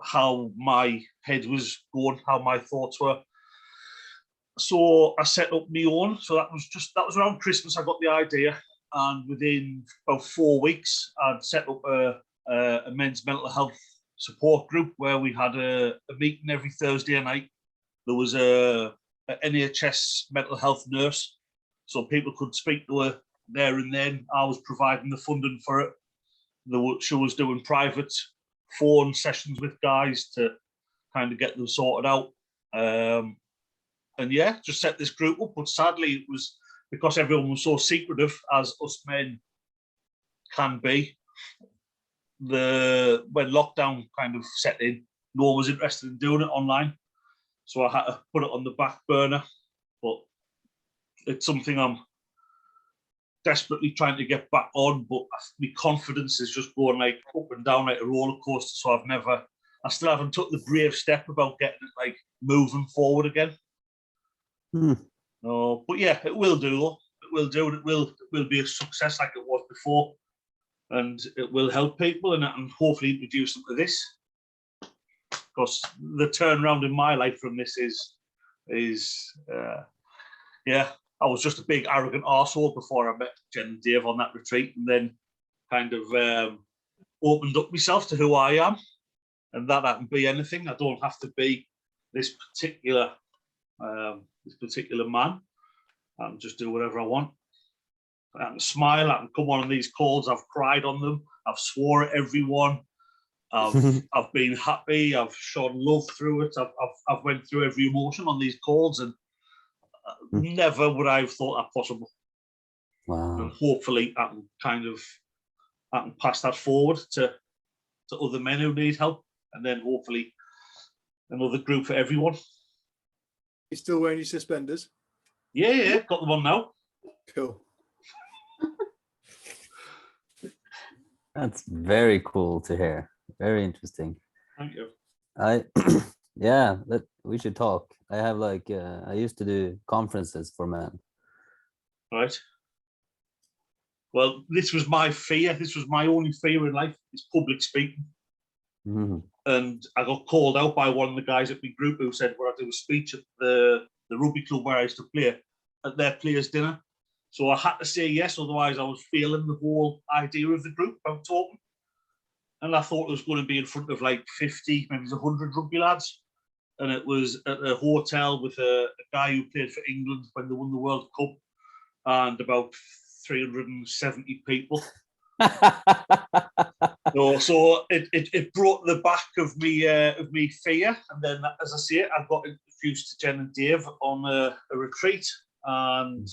Speaker 10: how my head was going, how my thoughts were. So I set up my own. So that was around Christmas. I got the idea, and within about 4 weeks, I'd set up a men's mental health support group where we had a meeting every Thursday night. There was a NHS mental health nurse, so people could speak to her there and then. I was providing the funding for it. She was doing private phone sessions with guys to kind of get them sorted out. And yeah, just set this group up. But sadly, it was because everyone was so secretive, as us men can be. When lockdown kind of set in, no one was interested in doing it online. So I had to put it on the back burner. But it's something I'm desperately trying to get back on, but my confidence is just going up and down like a roller coaster. So I still haven't took the brave step about getting it moving forward again. No, but yeah, it will do though. It will do, and it will be a success like it was before, and it will help people and hopefully introduce them to this. Because the turnaround in my life from this is I was just a big arrogant arsehole before I met Jen and Dave on that retreat, and then kind of opened up myself to who I am, and that I can be anything. I don't have to be this particular man. I can just do whatever I want. I can smile. I can come on these calls. I've cried on them. I've swore at everyone. I've been happy. I've shown love through it. I've went through every emotion on these calls, and never would I have thought that possible.
Speaker 5: Wow.
Speaker 10: And hopefully I can pass that forward to other men who need help, and then hopefully another group for everyone.
Speaker 2: You still wearing your suspenders?
Speaker 10: Yeah, got them on now.
Speaker 2: Cool.
Speaker 5: That's very cool to hear. Very interesting.
Speaker 10: Thank you.
Speaker 5: Yeah, we should talk. I have I used to do conferences for men.
Speaker 10: Right. Well, this was my fear. This was my only fear in life, is public speaking.
Speaker 5: Mm-hmm.
Speaker 10: And I got called out by one of the guys at my group who said, "Well, I do a speech at the rugby club where I used to play, at their players' dinner." So I had to say yes, otherwise I was failing the whole idea of the group about talking. And I thought it was going to be in front of 50, maybe 100 rugby lads. And it was at a hotel with a guy who played for England when they won the World Cup, and about 370 people. So it brought the back of me fear. And then, as I say, I got introduced to Jen and Dave on a retreat, and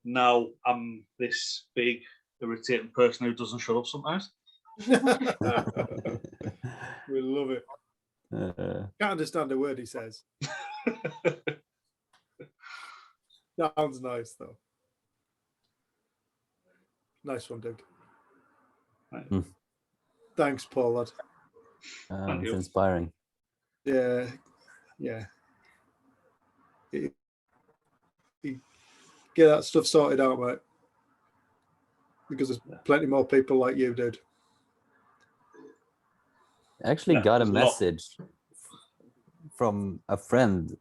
Speaker 10: now I'm this big irritating person who doesn't shut up sometimes.
Speaker 2: We love it. Can't understand a word he says. Sounds nice though. Nice one, Doug. Thanks, Paul. Lad.
Speaker 5: It's inspiring.
Speaker 2: Yeah. Get that stuff sorted out, mate. Because there's plenty more people like you, dude.
Speaker 5: I actually got a message from a friend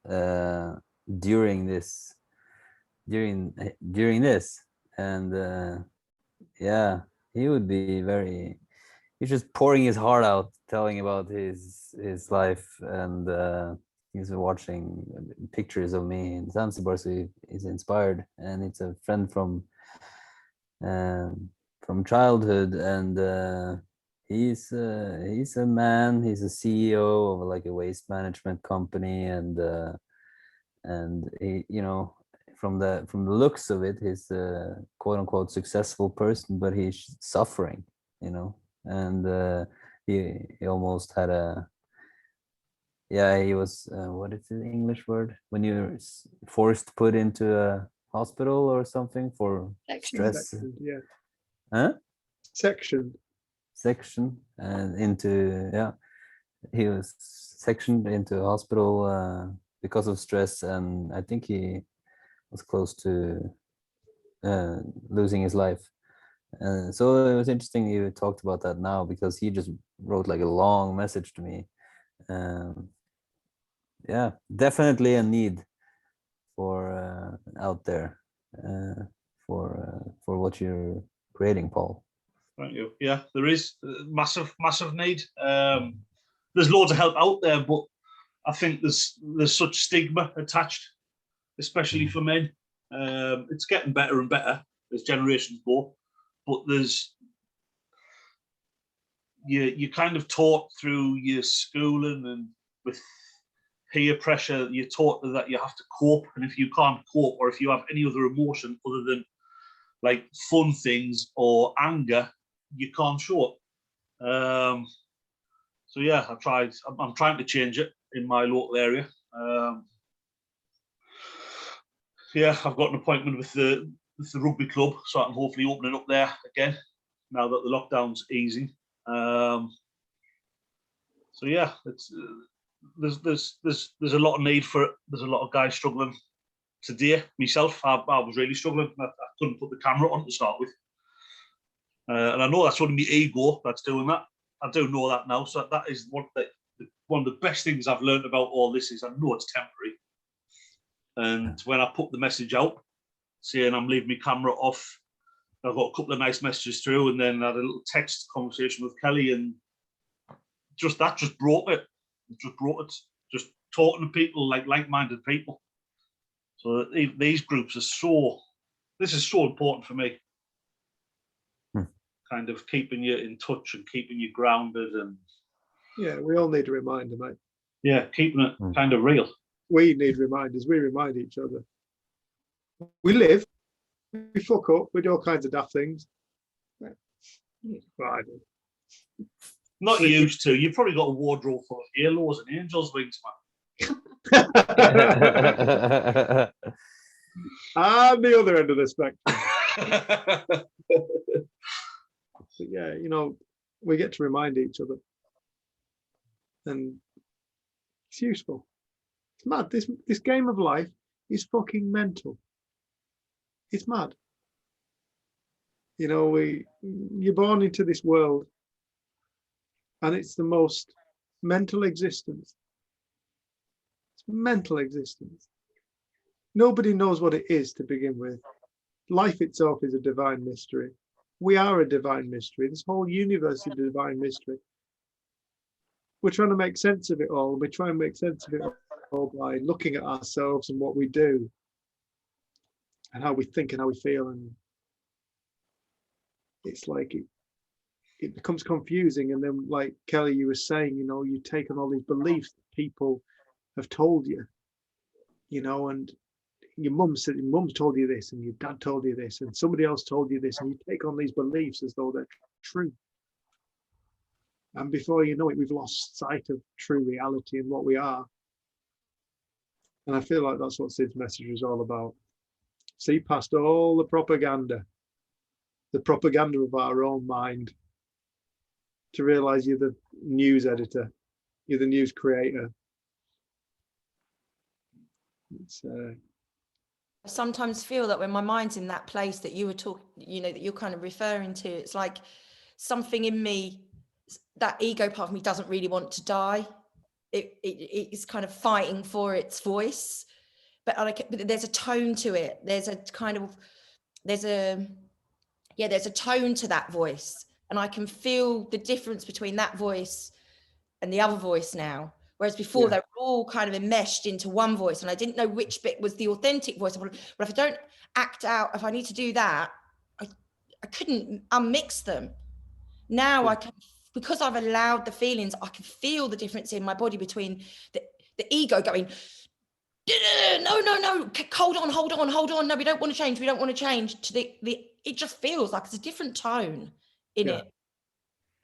Speaker 5: during this, and yeah, he would be he's just pouring his heart out, telling about his life, and he's watching pictures of me in Zanzibar, so he's inspired, and it's a friend from childhood, and he's a man. He's a CEO of a waste management company, and and he, from the looks of it, he's a quote unquote successful person, but he's suffering, and he almost had he was what is the English word when you're forced to put into a hospital or something for stress?
Speaker 2: Sectioned, yeah.
Speaker 5: Huh?
Speaker 2: Section
Speaker 5: and into he was sectioned into a hospital because of stress, and I think he was close to losing his life. And so it was interesting you talked about that now, because he just wrote like a long message to me. Definitely a need for out there for what you're creating, Paul.
Speaker 10: Thank you. Yeah, there is massive need. There's loads of help out there, but I think there's such stigma attached, especially for men. It's getting better and better as generations go, but you're kind of taught through your schooling and with peer pressure, you're taught that you have to cope, and if you can't cope, or if you have any other emotion other than like fun things or anger, you can't show it. So yeah, I'm trying to change it in my local area. I've got an appointment with the rugby club, so I can hopefully open it up there again now that the lockdown's easing. So yeah, it's there's a lot of need for it. There's a lot of guys struggling today. Myself, I was really struggling. I couldn't put the camera on to start with, and I know that's only my ego that's doing that. I do know that now. So that is one of the best things I've learned about all this is I know it's temporary. And when I put the message out saying I'm leaving my camera off, I got a couple of nice messages through, and then I had a little text conversation with Kelly, and just brought it. Just talking to people like-minded people. So these groups are this is so important for me. Kind of keeping you in touch and keeping you grounded, and
Speaker 2: yeah, we all need a reminder, mate.
Speaker 10: Yeah, keeping it kind of real.
Speaker 2: We need reminders. We remind each other. We live. We fuck up. We do all kinds of daft things. Right.
Speaker 10: Not used to. You've probably got a wardrobe full of halos and angels' wings, man.
Speaker 2: I'm the other end of the spectrum. But yeah, we get to remind each other, and it's useful. It's mad. This game of life is fucking mental. It's mad. You're born into this world, and it's the most mental existence. It's mental existence. Nobody knows what it is to begin with. Life itself is a divine mystery. We are a divine mystery. This whole universe is a divine mystery. We're trying to make sense of it all. We try and make sense of it all by looking at ourselves and what we do, and how we think and how we feel. And it's like it becomes confusing. And then, like Kelly, you were saying, you take on all these beliefs that people have told you, and your mum's told you this, and your dad told you this, and somebody else told you this, and you take on these beliefs as though they're true. And before you know it, we've lost sight of true reality and what we are. And I feel like that's what Sid's message is all about. See past all the propaganda of our own mind, to realize you're the news editor, you're the news creator.
Speaker 3: I sometimes feel that when my mind's in that place that you were talking, that you're kind of referring to, it's like something in me, that ego part of me doesn't really want to die. It's kind of fighting for its voice, but there's a tone to it. There's a tone to that voice, and I can feel the difference between that voice and the other voice now. Whereas before they were all kind of enmeshed into one voice, and I didn't know which bit was the authentic voice. But if I don't act out, if I need to do that, I couldn't unmix them. Now I can, because I've allowed the feelings, I can feel the difference in my body between the ego going, no, hold on. No, we don't want to change. To the it just feels like it's a different tone in
Speaker 2: Yeah.
Speaker 3: it.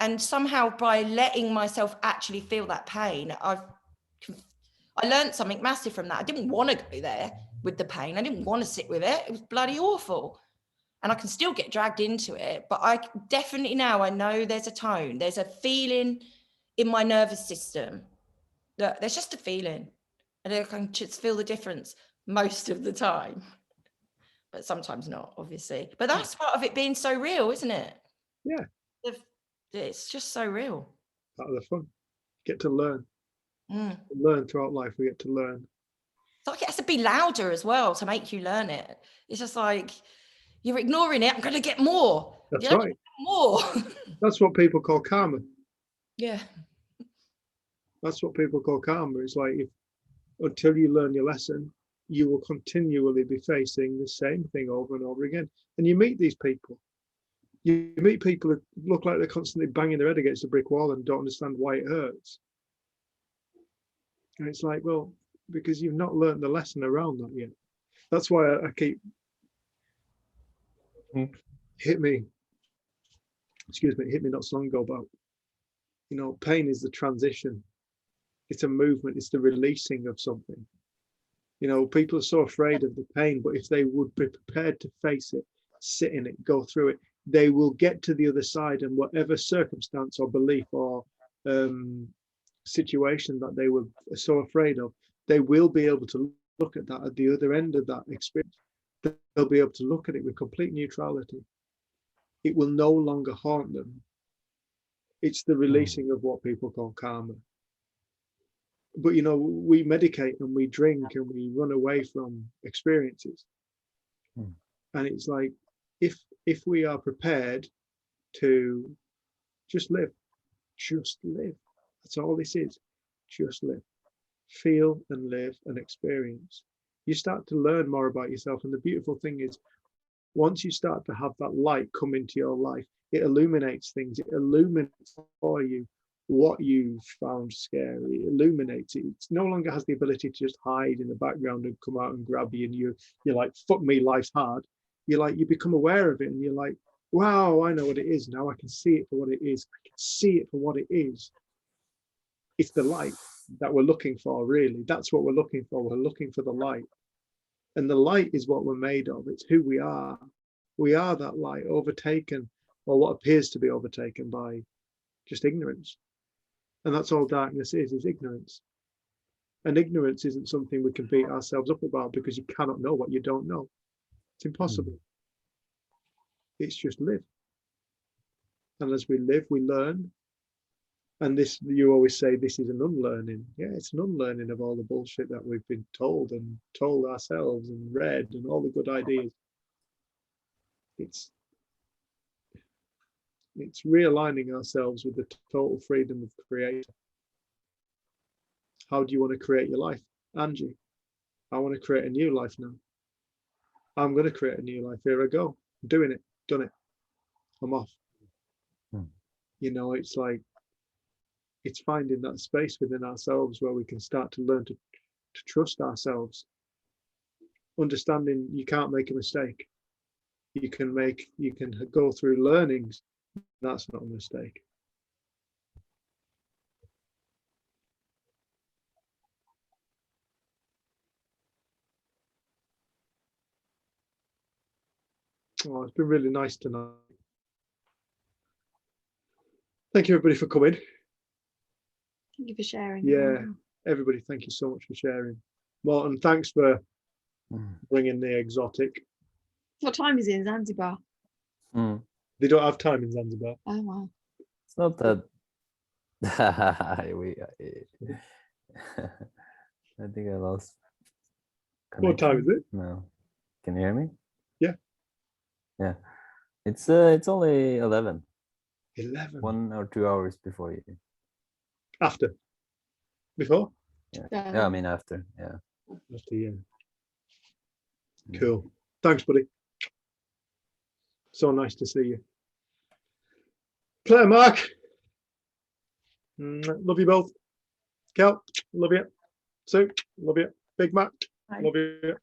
Speaker 3: And somehow by letting myself actually feel that pain, I learned something massive from that. I didn't want to go there with the pain. I didn't want to sit with it. It was bloody awful. And I can still get dragged into it, but I definitely now I know there's a tone, there's a feeling in my nervous system. Look, there's just a feeling, and I can just feel the difference most of the time, but sometimes not, obviously. But that's part of it being so real, isn't it?
Speaker 2: Yeah.
Speaker 3: It's just so real.
Speaker 2: Part of the fun. Get to learn. Learn throughout life. We get to learn.
Speaker 3: It's like it has to be louder as well to make you learn it. It's just like, you're ignoring it. I'm going to get more.
Speaker 2: That's right.
Speaker 3: More.
Speaker 2: That's what people call karma.
Speaker 3: Yeah.
Speaker 2: That's what people call karma. It's like until you learn your lesson, you will continually be facing the same thing over and over again. And you meet these people. You meet people who look like they're constantly banging their head against a brick wall and don't understand why it hurts. And it's like, well, because you've not learned the lesson around that yet. That's why I keep hit me not so long ago about, pain is the transition. It's a movement. It's the releasing of something. People are so afraid of the pain, but if they would be prepared to face it, sit in it, go through it, they will get to the other side, and whatever circumstance or belief or situation that they were so afraid of, they will be able to look at that at the other end of that experience. They'll be able to look at it with complete neutrality. It will no longer haunt them. It's the releasing of what people call karma. But we medicate and we drink and we run away from experiences. And it's like, if we are prepared to just live, that's all this is. Just live, feel and live and experience. You start to learn more about yourself. And the beautiful thing is, once you start to have that light come into your life, it illuminates things. It illuminates for you what you've found scary. It illuminates it. It no longer has the ability to just hide in the background and come out and grab you, and you're like, fuck me, life's hard. You become aware of it, and you're like, wow, I know what it is now. I can see it for what it is. I can see it for what it is. It's the light that we're looking for, really. That's what we're looking for. We're looking for the light. And the light is what we're made of. It's who we are. We are that light, overtaken, or what appears to be overtaken by just ignorance. And that's all darkness is ignorance. And ignorance isn't something we can beat ourselves up about, because you cannot know what you don't know. It's impossible. It's just live. And as we live, we learn. And this, you always say, this is an unlearning. Yeah, it's an unlearning of all the bullshit that we've been told ourselves and read, and all the good ideas. It's realigning ourselves with the total freedom of the Creator. How do you want to create your life? Angie, I want to create a new life now. I'm going to create a new life. Here I go. I'm doing it. Done it. I'm off. It's like, it's finding that space within ourselves where we can start to learn to trust ourselves. Understanding you can't make a mistake. You can go through learnings. That's not a mistake. Oh, it's been really nice tonight. Thank you, everybody, for coming.
Speaker 1: Thank you for sharing.
Speaker 2: Yeah, everybody, thank you so much for sharing. Martin, thanks for bringing the exotic.
Speaker 1: What time is it in Zanzibar?
Speaker 2: They don't have time in Zanzibar.
Speaker 1: Oh, wow.
Speaker 5: It's not that. I think I lost connection.
Speaker 2: What time is it?
Speaker 5: No. Can you hear me?
Speaker 2: Yeah.
Speaker 5: Yeah. It's only 11.
Speaker 2: 11.
Speaker 5: 1 or 2 hours before you.
Speaker 2: After. Before?
Speaker 5: Yeah, I mean after. Yeah.
Speaker 2: After, yeah. Cool. Thanks, buddy. So nice to see you. Claire, Mark. Love you both. Kel, love you. Sue, love you. Big Mac, Love you.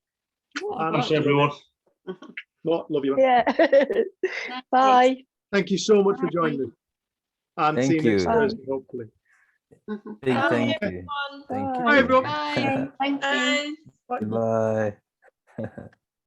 Speaker 2: And
Speaker 10: Thanks, everyone.
Speaker 2: what? Love you.
Speaker 6: Yeah. Bye.
Speaker 2: Thank you so much for joining us. And
Speaker 5: Thank
Speaker 2: see you next
Speaker 5: you.
Speaker 2: Thursday, hopefully.
Speaker 5: Big
Speaker 8: Bye,
Speaker 5: thank you.
Speaker 8: everyone.
Speaker 5: Thank
Speaker 6: Bye.
Speaker 5: you.
Speaker 2: Bye, everyone.
Speaker 8: Bye.
Speaker 9: Thank you.
Speaker 8: Bye.
Speaker 2: Bye.
Speaker 5: Goodbye.